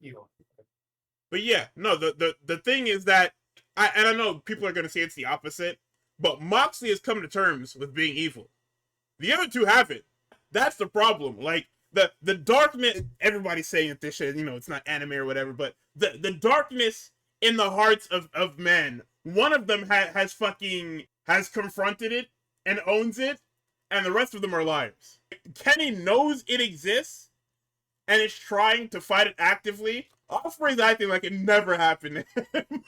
Evil. But yeah, no, the thing is that, I know people are going to say it's the opposite, but Moxley has come to terms with being evil. The other 2 haven't. That's the problem. Like, the darkness, everybody's saying that this shit, it's not anime or whatever, but the darkness in the hearts of men, one of them has confronted it and owns it, and the rest of them are liars. Kenny knows it exists and is trying to fight it actively. Ospreay's acting like it never happened to him.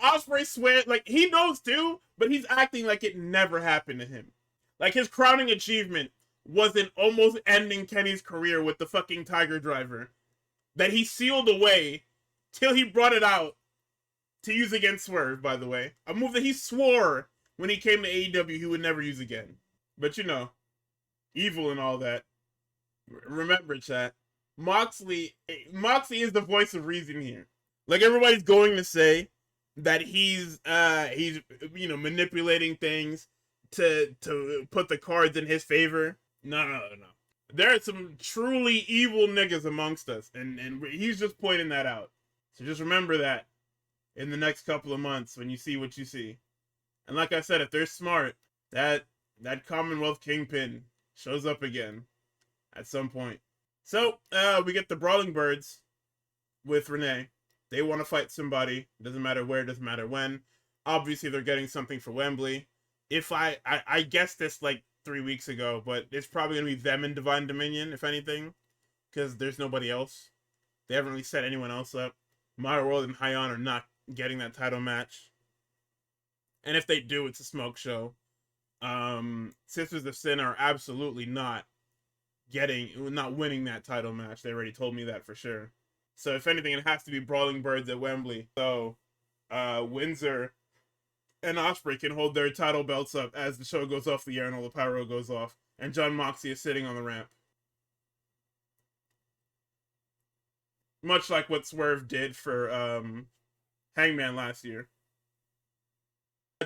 Ospreay swears, like, he knows too, but he's acting like it never happened to him. Like, his crowning achievement was in almost ending Kenny's career with the fucking Tiger Driver that he sealed away till he brought it out to use against Swerve, by the way. A move that he swore when he came to AEW he would never use again. But evil and all that. Remember, chat, Moxley is the voice of reason here. Like, everybody's going to say that he's manipulating things to put the cards in his favor. No. There are some truly evil niggas amongst us, and he's just pointing that out. So just remember that in the next couple of months when you see what you see. And like I said, if they're smart, that Commonwealth Kingpin shows up again at some point. So we get the Brawling Birds with Renee. They want to fight somebody. Doesn't matter where, doesn't matter when. Obviously, they're getting something for Wembley. If I guessed this like 3 weeks ago, but it's probably going to be them and Divine Dominion, if anything, because there's nobody else. They haven't really set anyone else up. Modern World and Hyon are not getting that title match. And if they do, it's a smoke show. Sisters of Sin are absolutely not winning that title match. They already told me that for sure. So if anything, it has to be Brawling Birds at Wembley. So Windsor and Ospreay can hold their title belts up as the show goes off the air and all the pyro goes off, and Jon Moxley is sitting on the ramp. Much like what Swerve did for Hangman last year.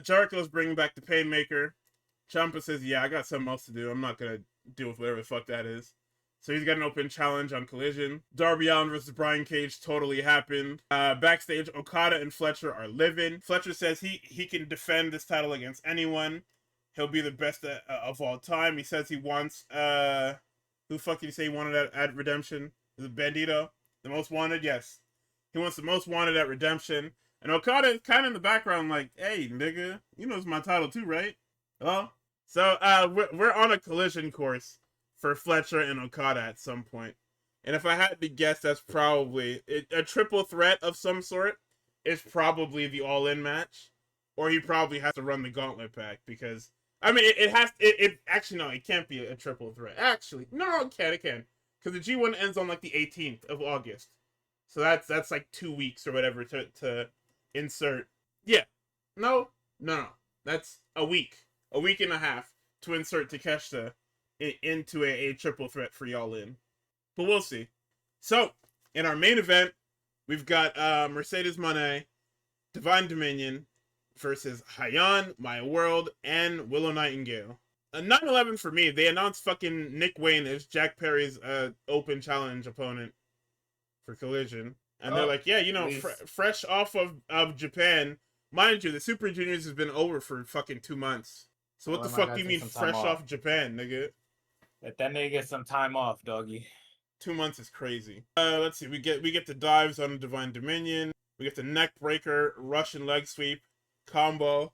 Jericho's bringing back the Painmaker. Ciampa says, yeah, I got something else to do. I'm not going to deal with whatever the fuck that is. So he's got an open challenge on Collision. Darby Allin versus Brian Cage totally happened. Backstage, Okada and Fletcher are living. Fletcher says he can defend this title against anyone. He'll be the best of all time. He says he wants, who the fuck did he say he wanted at Redemption? Is it Bandito? The most wanted? Yes. He wants the most wanted at Redemption. And Okada is kind of in the background like, hey, nigga, you know it's my title too, right? Hello? So, we're on a collision course for Fletcher and Okada at some point. And if I had to guess, that's probably a triple threat of some sort is probably the all-in match. Or he probably has to run the gauntlet pack because, I mean, actually, no, it can't be a triple threat. Actually, no, it can. Because the G1 ends on like the 18th of August. So that's like 2 weeks or whatever to insert. Yeah. No. That's a week. A week and a half to insert Takeshita into a triple threat for y'all in. But we'll see. So, in our main event, we've got Mercedes Moné, Divine Dominion versus Hayan, My World, and Willow Nightingale. 9/11 for me, they announced fucking Nick Wayne as Jack Perry's open challenge opponent for Collision. And they're like, yeah, you know, fresh off of Japan. Mind you, the Super Juniors has been over for fucking 2 months. So what the fuck do you mean fresh off Japan, nigga? Let that nigga get some time off, doggy. 2 months is crazy. Let's see, we get the dives on Divine Dominion. We get the neck breaker, Russian leg sweep combo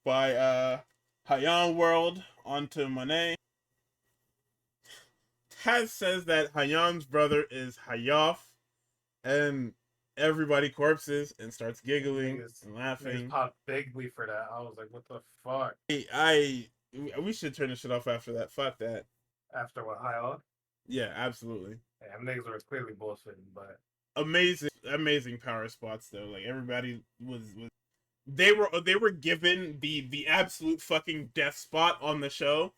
by Hayan World onto Moné. Taz says that Hayan's brother is Hayaf, and everybody corpses and starts giggling and laughing. Popped bigly for that. I was like, what the fuck? We should turn this shit off after that. Fuck that. After what, Hayal? Yeah, absolutely. Yeah, niggas were clearly bullshitting, but amazing power spots though. Like everybody was they were given the absolute fucking death spot on the show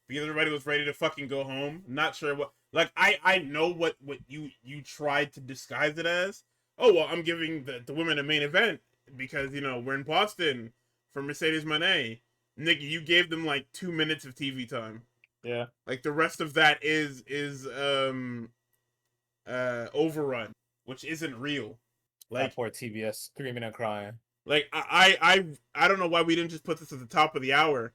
because everybody was ready to fucking go home. Not sure what, like I know what you tried to disguise it as. Oh well, I'm giving the women a main event because, you know, we're in Boston for Mercedes Moné. Nigga, you gave them like 2 minutes of TV time. Yeah. Like the rest of that is overrun, which isn't real. Like that poor TBS screaming and crying. Like I don't know why we didn't just put this at the top of the hour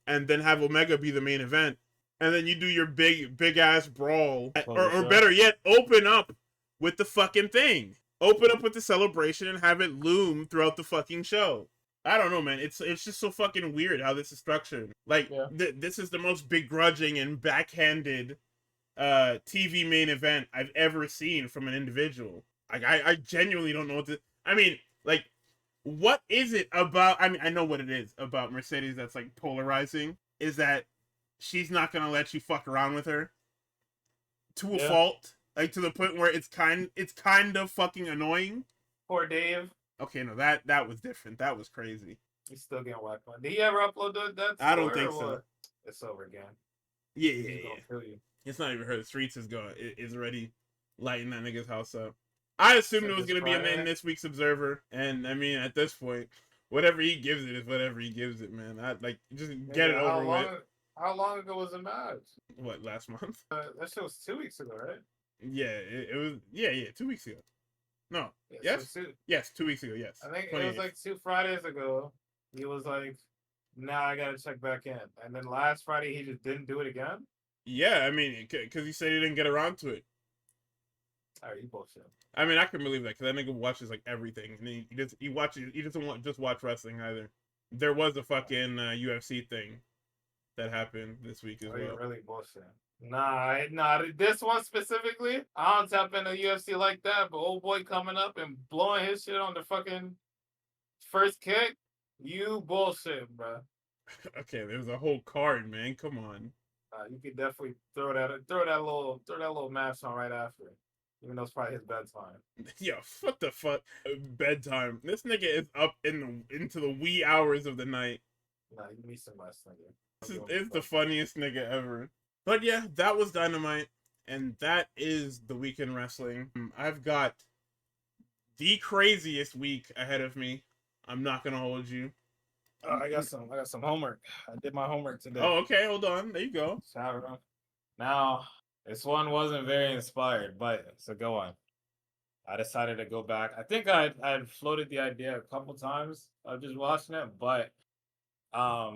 and then have Omega be the main event. And then you do your big ass brawl. Or better yet, open up with the fucking thing. Open up with the celebration and have it loom throughout the fucking show. I don't know, man. It's just so fucking weird how this is structured. Like, this is the most begrudging and backhanded TV main event I've ever seen from an individual. Like, I genuinely don't know what to... I mean, like, what is it about... I mean, I know what it is about Mercedes that's, like, polarizing. Is that she's not gonna let you fuck around with her. To a fault. Like, to the point where it's kind of fucking annoying. Poor Dave. Okay, no, that was different. That was crazy. He's still getting whacked on. Did he ever upload that? I don't think so. It's over again. Yeah. It's not even her. The streets is already lighting that nigga's house up. I assumed it was gonna be in this week's Observer, and I mean, at this point, whatever he gives it is whatever he gives it, man. I like just get it over with. How long ago was the match? What, last month? That shit was 2 weeks ago, right? Yeah, it was. Yeah, 2 weeks ago. No. Yeah, yes. Yes, 2 weeks ago. Yes. I think it was like 2 Fridays ago. He was like, "Nah, I gotta check back in," and then last Friday he just didn't do it again. Yeah, I mean, because he said he didn't get around to it. Alright, you bullshit. I mean, I can believe that because that nigga watches like everything, and he doesn't just watch wrestling either. There was a fucking UFC thing that happened this week as well. You really bullshit. Nah, this one specifically, I don't tap into UFC like that, but old boy coming up and blowing his shit on the fucking first kick, you bullshit, bro. Okay, there's a whole card, man. Come on. You could definitely throw that little match on right after, even though it's probably his bedtime. Yo, what the fuck? Bedtime. This nigga is up into the wee hours of the night. Nah, you need some rest, nigga. This is the funniest nigga ever. But yeah, that was Dynamite, and that is the weekend wrestling. I've got the craziest week ahead of me. I'm not gonna hold you. I got some homework. I did my homework today. Oh, okay, hold on. There you go. Now, this one wasn't very inspired, but so go on. I decided to go back. I think I'd floated the idea a couple times of just watching it, but I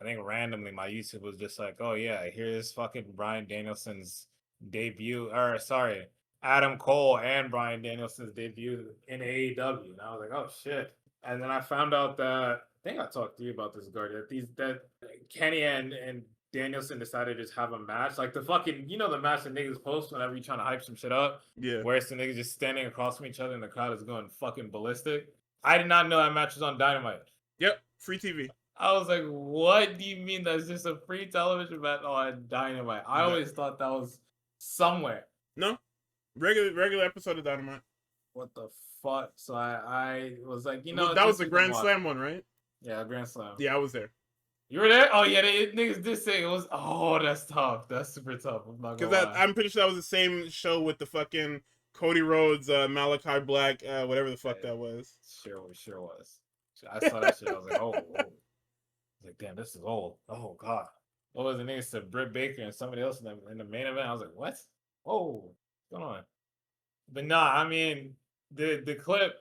think randomly my YouTube was just like, oh yeah, here's fucking Bryan Danielson's debut, or sorry, Adam Cole and Bryan Danielson's debut in AEW. And I was like, oh shit. And then I found out that I think I talked to you about this, Guard, that Kenny and Danielson decided to just have a match. Like the fucking, the match that niggas post whenever you trying to hype some shit up. Yeah. Where it's the niggas just standing across from each other and the crowd is going fucking ballistic. I did not know that match was on Dynamite. Yep, free TV. I was like, what do you mean that's just a free television match on Dynamite? I always thought that was somewhere. No. Regular episode of Dynamite. What the fuck? So I was like, well, that was the Grand Slam one, right? Yeah, Grand Slam. Yeah, I was there. You were there? Oh yeah, niggas did say it was. Oh, that's tough. That's super tough. I'm not gonna lie. I'm pretty sure that was the same show with the fucking Cody Rhodes, Malachi Black, whatever the fuck that was. Sure was. I saw that shit. I was like, oh. I was like, damn, this is old. Oh god. What was the nigga said? Britt Baker and somebody else in the main event. I was like, what? Oh, what's going on? But nah, I mean, the clip,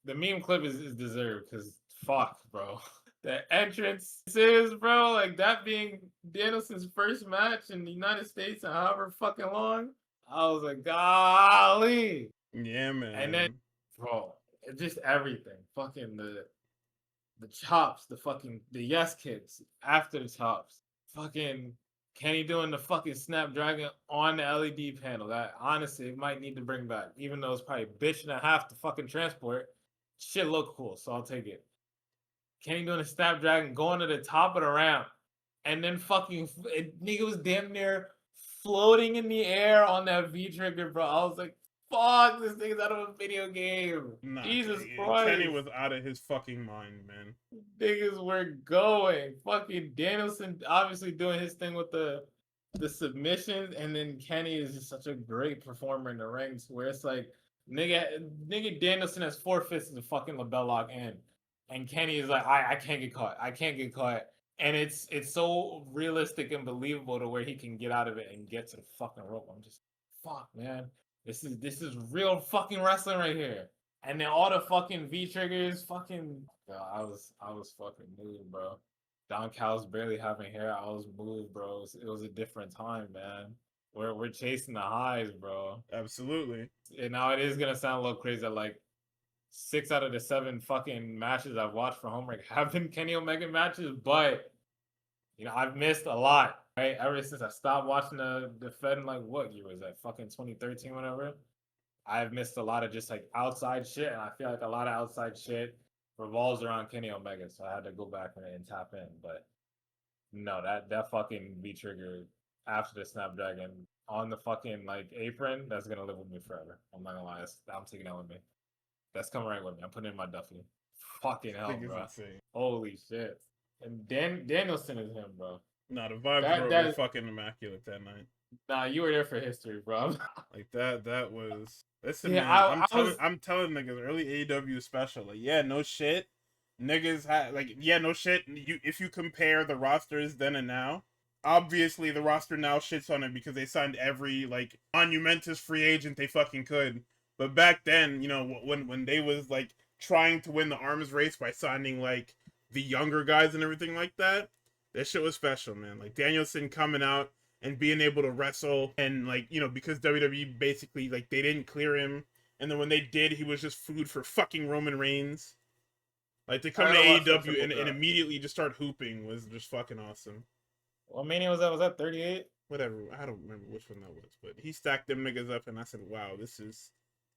the meme clip is deserved because fuck, bro. The entrances, bro, like that being Danielson's first match in the United States in however fucking long. I was like, golly. Yeah, man. And then, bro, just everything. Fucking the chops, the yes kicks after the chops. Fucking Kenny doing the fucking Snapdragon on the LED panel. That honestly it might need to bring back. Even though it's probably a bitch and a half to fucking transport. Shit look cool, so I'll take it. Kenny doing a Snapdragon, going to the top of the ramp, and then fucking nigga was damn near floating in the air on that V trigger, bro. I was like, fuck, this thing's out of a video game. Nah, Jesus Christ. Kenny was out of his fucking mind, man. Niggas were going. Fucking Danielson obviously doing his thing with the submissions, and then Kenny is just such a great performer in the rings where it's like, nigga Danielson has 4 fists of the fucking label lock in. And Kenny is like, I can't get caught. I can't get caught. And it's so realistic and believable to where he can get out of it and get to the fucking rope. I'm just, fuck, man. This is real fucking wrestling right here. And then all the fucking V triggers, fucking, I was fucking moved, bro. Don Callis barely having hair. I was moved, bro. It was a different time, man. We're chasing the highs, bro. Absolutely. And now it is gonna sound a little crazy that like 6 out of the 7 fucking matches I've watched for homework have been Kenny Omega matches, but I've missed a lot, right? Ever since I stopped watching the Fed in like what year was that? Fucking 2013, whatever. I've missed a lot of just like outside shit, and I feel like a lot of outside shit revolves around Kenny Omega, so I had to go back and tap in. But no, that fucking V trigger after the Snapdragon on the fucking like apron, that's gonna live with me forever. I'm not gonna lie, I'm taking that with me. That's coming right with me. I'm putting it in my Duffy. Fucking hell, bro. Insane. Holy shit. And Danielson is him, bro. Nah, the vibes were fucking immaculate that night. Nah, you were there for history, bro. Like that was. Listen, yeah, man, I'm telling niggas, early AEW special. Like, yeah, no shit. Niggas no shit. If you compare the rosters then and now, obviously the roster now shits on it because they signed every like monumentous free agent they fucking could. But back then, when they was like trying to win the arms race by signing like the younger guys and everything like that shit was special, man. Like Danielson coming out and being able to wrestle and like, because WWE basically like they didn't clear him. And then when they did, he was just food for fucking Roman Reigns. Like to come to AEW and immediately just start hooping was just fucking awesome. What Mania was that? Was that 38? Whatever. I don't remember which one that was, but he stacked them niggas up and I said, wow, this is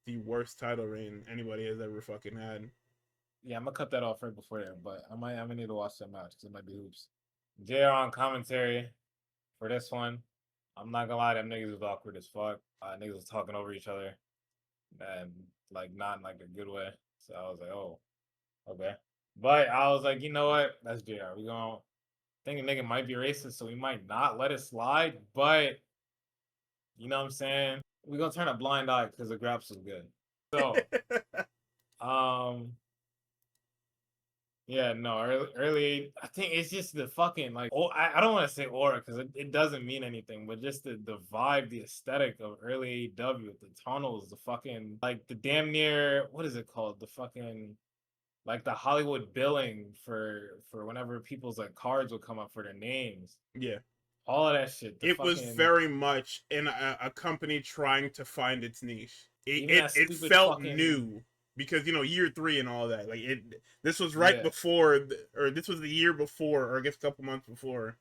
the worst title reign anybody has ever fucking had. Yeah, I'm gonna cut that off right before that, but I'm gonna need to watch that match because it might be hoops. JR on commentary for this one. I'm not gonna lie, them niggas was awkward as fuck. Niggas was talking over each other, and like not in like a good way. So I was like, oh, okay. But I was like, you know what? That's JR. We gonna think a nigga might be racist, so we might not let it slide. But you know what I'm saying? We gonna turn a blind eye because the Graps was good. So, um, yeah, no, early. I think it's just the fucking like. Oh, I don't want to say aura because it doesn't mean anything, but just the vibe, the aesthetic of early AEW, the tunnels, the fucking like the damn near what is it called? The fucking like the Hollywood billing for whenever people's like cards would come up for their names. Yeah. All of that shit. The It was fucking very much in a company trying to find its niche. even that It stupid felt fucking new because year 3 and all that. Like it, this was right yeah. before, or this was the year before, or I guess a couple months before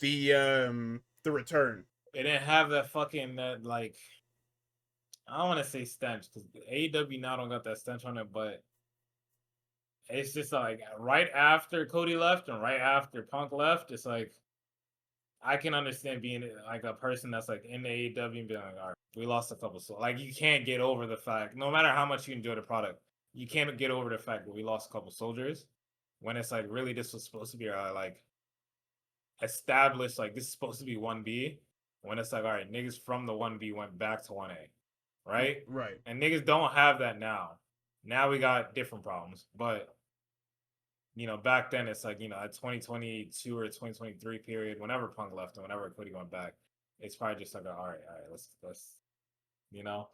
the return. It didn't have that fucking that like I don't want to say stench because AEW now don't got that stench on it, but it's just like right after Cody left and right after Punk left, it's like I can understand being like a person that's like in the AEW and being like, all right, we lost a couple. So like you can't get over the fact, no matter how much you enjoy the product, you can't get over the fact that we lost a couple soldiers. When it's like really this was supposed to be like established, like this is supposed to be 1B. When it's like, all right, niggas from the 1B went back to 1A, right? Right. And niggas don't have that now. Now we got different problems, but you know, back then it's like, you know, at 2022 or 2023 period, whenever Punk left and whenever Cody went back, it's probably just like, all right, let's, you know,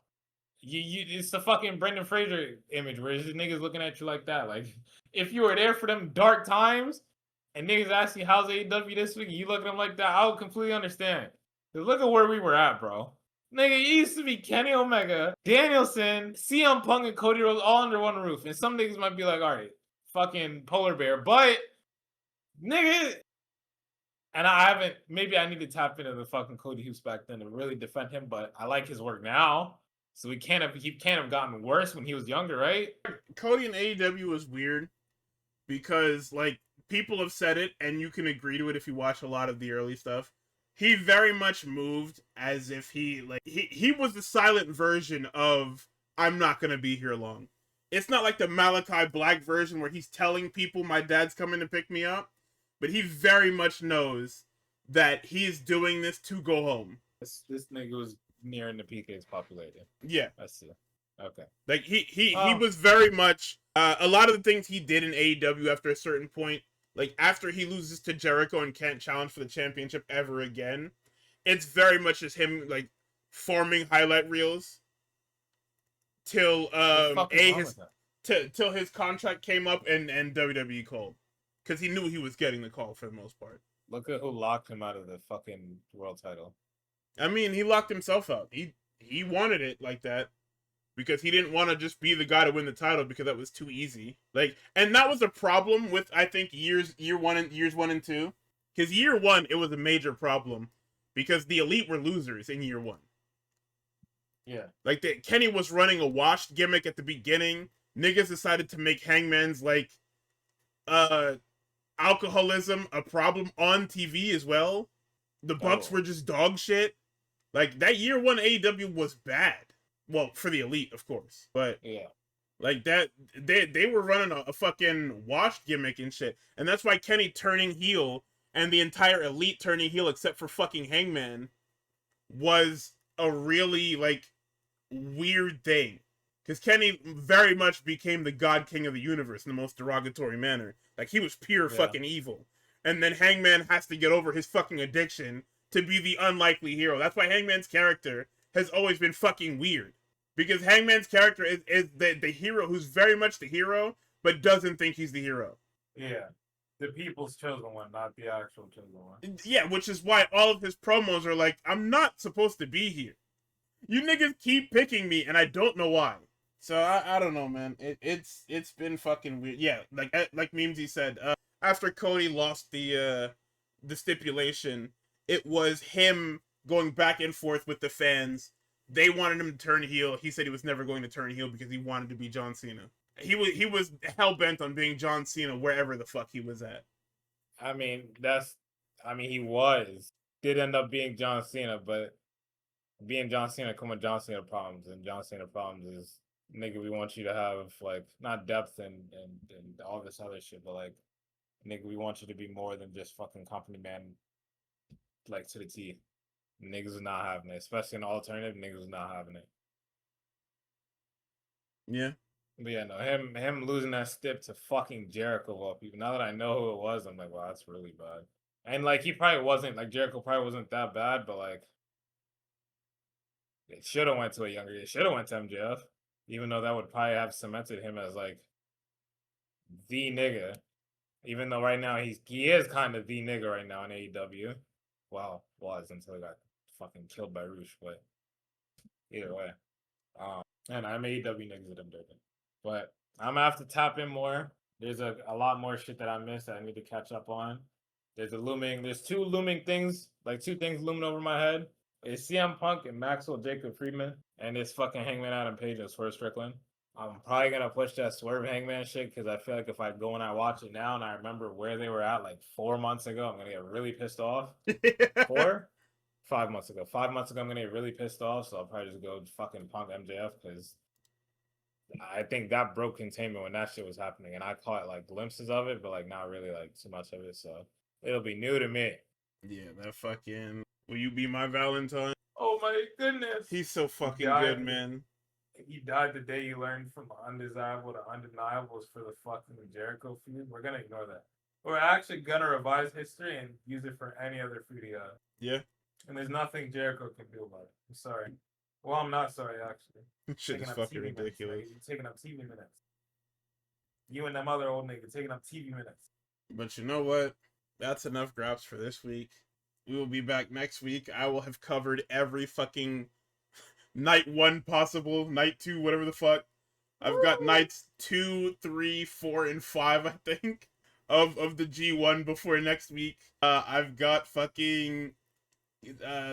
it's the fucking Brendan Fraser image where it's just niggas looking at you like that. Like, if you were there for them dark times and niggas ask you how's AEW this week, and you look at them like that, I would completely understand. Cause look at where we were at, bro. Nigga, it used to be Kenny Omega, Danielson, CM Punk, and Cody Rhodes all under one roof. And some niggas might be like, all right, fucking polar bear, but nigga, and I haven't. Maybe I need to tap into the fucking Cody Hoops back then to really defend him, but I like his work now. So he can't have gotten worse when he was younger, right? Cody in AEW was weird because like people have said it, and you can agree to it if you watch a lot of the early stuff. He very much moved as if he was the silent version of I'm not gonna be here long. It's not like the Malachi Black version where he's telling people my dad's coming to pick me up, but he very much knows that he is doing this to go home. This nigga was nearing the PK's popularity. Yeah, I see. Okay. Like he was very much a lot of the things he did in AEW after a certain point, like after he loses to Jericho and can't challenge for the championship ever again, it's very much just him like forming highlight reels till till his contract came up and WWE called, because he knew he was getting the call for the most part. Look at who locked him out of the fucking world title. I mean, he locked himself out. He wanted it like that because he didn't want to just be the guy to win the title because that was too easy. Like, and that was a problem with I think years 1 and 2. Because year 1 it was a major problem because the Elite were losers in year 1. Yeah. Like Kenny was running a washed gimmick at the beginning. Niggas decided to make Hangman's like alcoholism a problem on TV as well. The Bucks were just dog shit. Like that year 1 AEW was bad. Well, for the Elite, of course. But yeah. Like that they were running a fucking washed gimmick and shit. And that's why Kenny turning heel and the entire Elite turning heel except for fucking Hangman was a really like weird thing. Because Kenny very much became the God King of the universe in the most derogatory manner. Like, he was pure fucking evil. And then Hangman has to get over his fucking addiction to be the unlikely hero. That's why Hangman's character has always been fucking weird. Because Hangman's character is the hero who's very much the hero, but doesn't think he's the hero. Yeah. The people's chosen one, not the actual chosen one. Yeah, which is why all of his promos are like, I'm not supposed to be here. You niggas keep picking me, and I don't know why. So I don't know, man. It's been fucking weird. Yeah, like Memesy said, after Cody lost the stipulation, it was him going back and forth with the fans. They wanted him to turn heel. He said he was never going to turn heel because he wanted to be John Cena. He was hell bent on being John Cena wherever the fuck he was at. I mean, that's I mean, he was. Did end up being John Cena, but being John Cena come with John Cena problems, and John Cena problems is, nigga, we want you to have like not depth and all this other shit, but like, nigga, we want you to be more than just fucking company man, like to the T. Niggas is not having it, especially in the alternative. Niggas is not having it. Yeah. But yeah, no, him losing that stip to fucking Jericho of all people. Now that I know who it was, I'm like, wow, that's really bad. And like, he probably wasn't like Jericho probably wasn't that bad, but like, it should have went to a younger. It should have went to MJF, even though that would probably have cemented him as like the nigga. Even though right now he is kind of the nigga right now in AEW. Well, was until he got fucking killed by Roosh, but either way. And I'm AEW niggas that I'm digging. But I'm gonna have to tap in more. There's a lot more shit that I missed that I need to catch up on. There's two looming things, like two things looming over my head. It's CM Punk and Maxwell Jacob Friedman, and it's fucking Hangman Adam Page and Swerve Strickland. I'm probably gonna push that Swerve Hangman shit because I feel like if I go and I watch it now and I remember where they were at like 4 months ago, I'm gonna get really pissed off. 5 months ago. 5 months ago, I'm gonna get really pissed off, so I'll probably just go fucking Punk MJF because I think that broke containment when that shit was happening, and I caught like glimpses of it, but like not really like too much of it, so it'll be new to me. Yeah, that fucking Will You Be My Valentine? Oh my goodness. He's so fucking good, man. He died the day you learned from undesirable to undeniable for the fucking Jericho feud. We're gonna ignore that. We're actually gonna revise history and use it for any other feud he had. Yeah. And there's nothing Jericho can do about it. I'm sorry. Well, I'm not sorry, actually. Shit is fucking ridiculous. You're taking up TV minutes. You and them other old niggas taking up TV minutes. But you know what? That's enough Graps for this week. We will be back next week. I will have covered every fucking night 1 possible, night 2, whatever the fuck. I've got nights 2, 3, 4, and 5, I think, of the G1 before next week. I've got fucking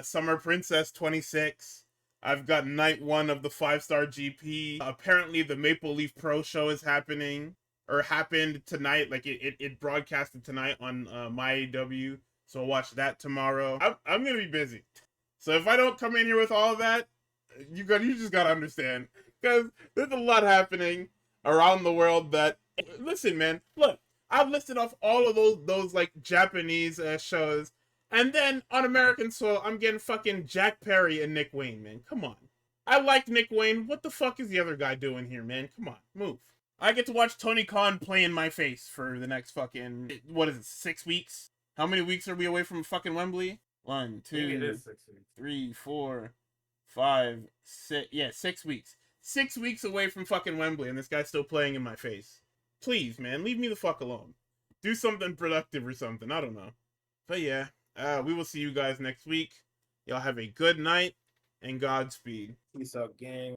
Summer Princess 26. I've got night 1 of the 5-star GP. Apparently the Maple Leaf Pro show is happening, or happened tonight. Like it broadcasted tonight on MyAW. So I'll watch that tomorrow. I'm gonna be busy. So if I don't come in here with all of that, you just gotta understand, because there's a lot happening around the world. That, listen, man, look, I've listed off all of those like Japanese shows, and then on American soil, I'm getting fucking Jack Perry and Nick Wayne, man. Come on. I like Nick Wayne. What the fuck is the other guy doing here, man? Come on, move. I get to watch Tony Khan play in my face for the next fucking, what is it, 6 weeks? How many weeks are we away from fucking Wembley? 1, 2, 3, 4, 5, 6. Yeah, 6 weeks. 6 weeks away from fucking Wembley, and this guy's still playing in my face. Please, man, leave me the fuck alone. Do something productive or something. I don't know. But yeah, we will see you guys next week. Y'all have a good night, and Godspeed. Peace out, gang.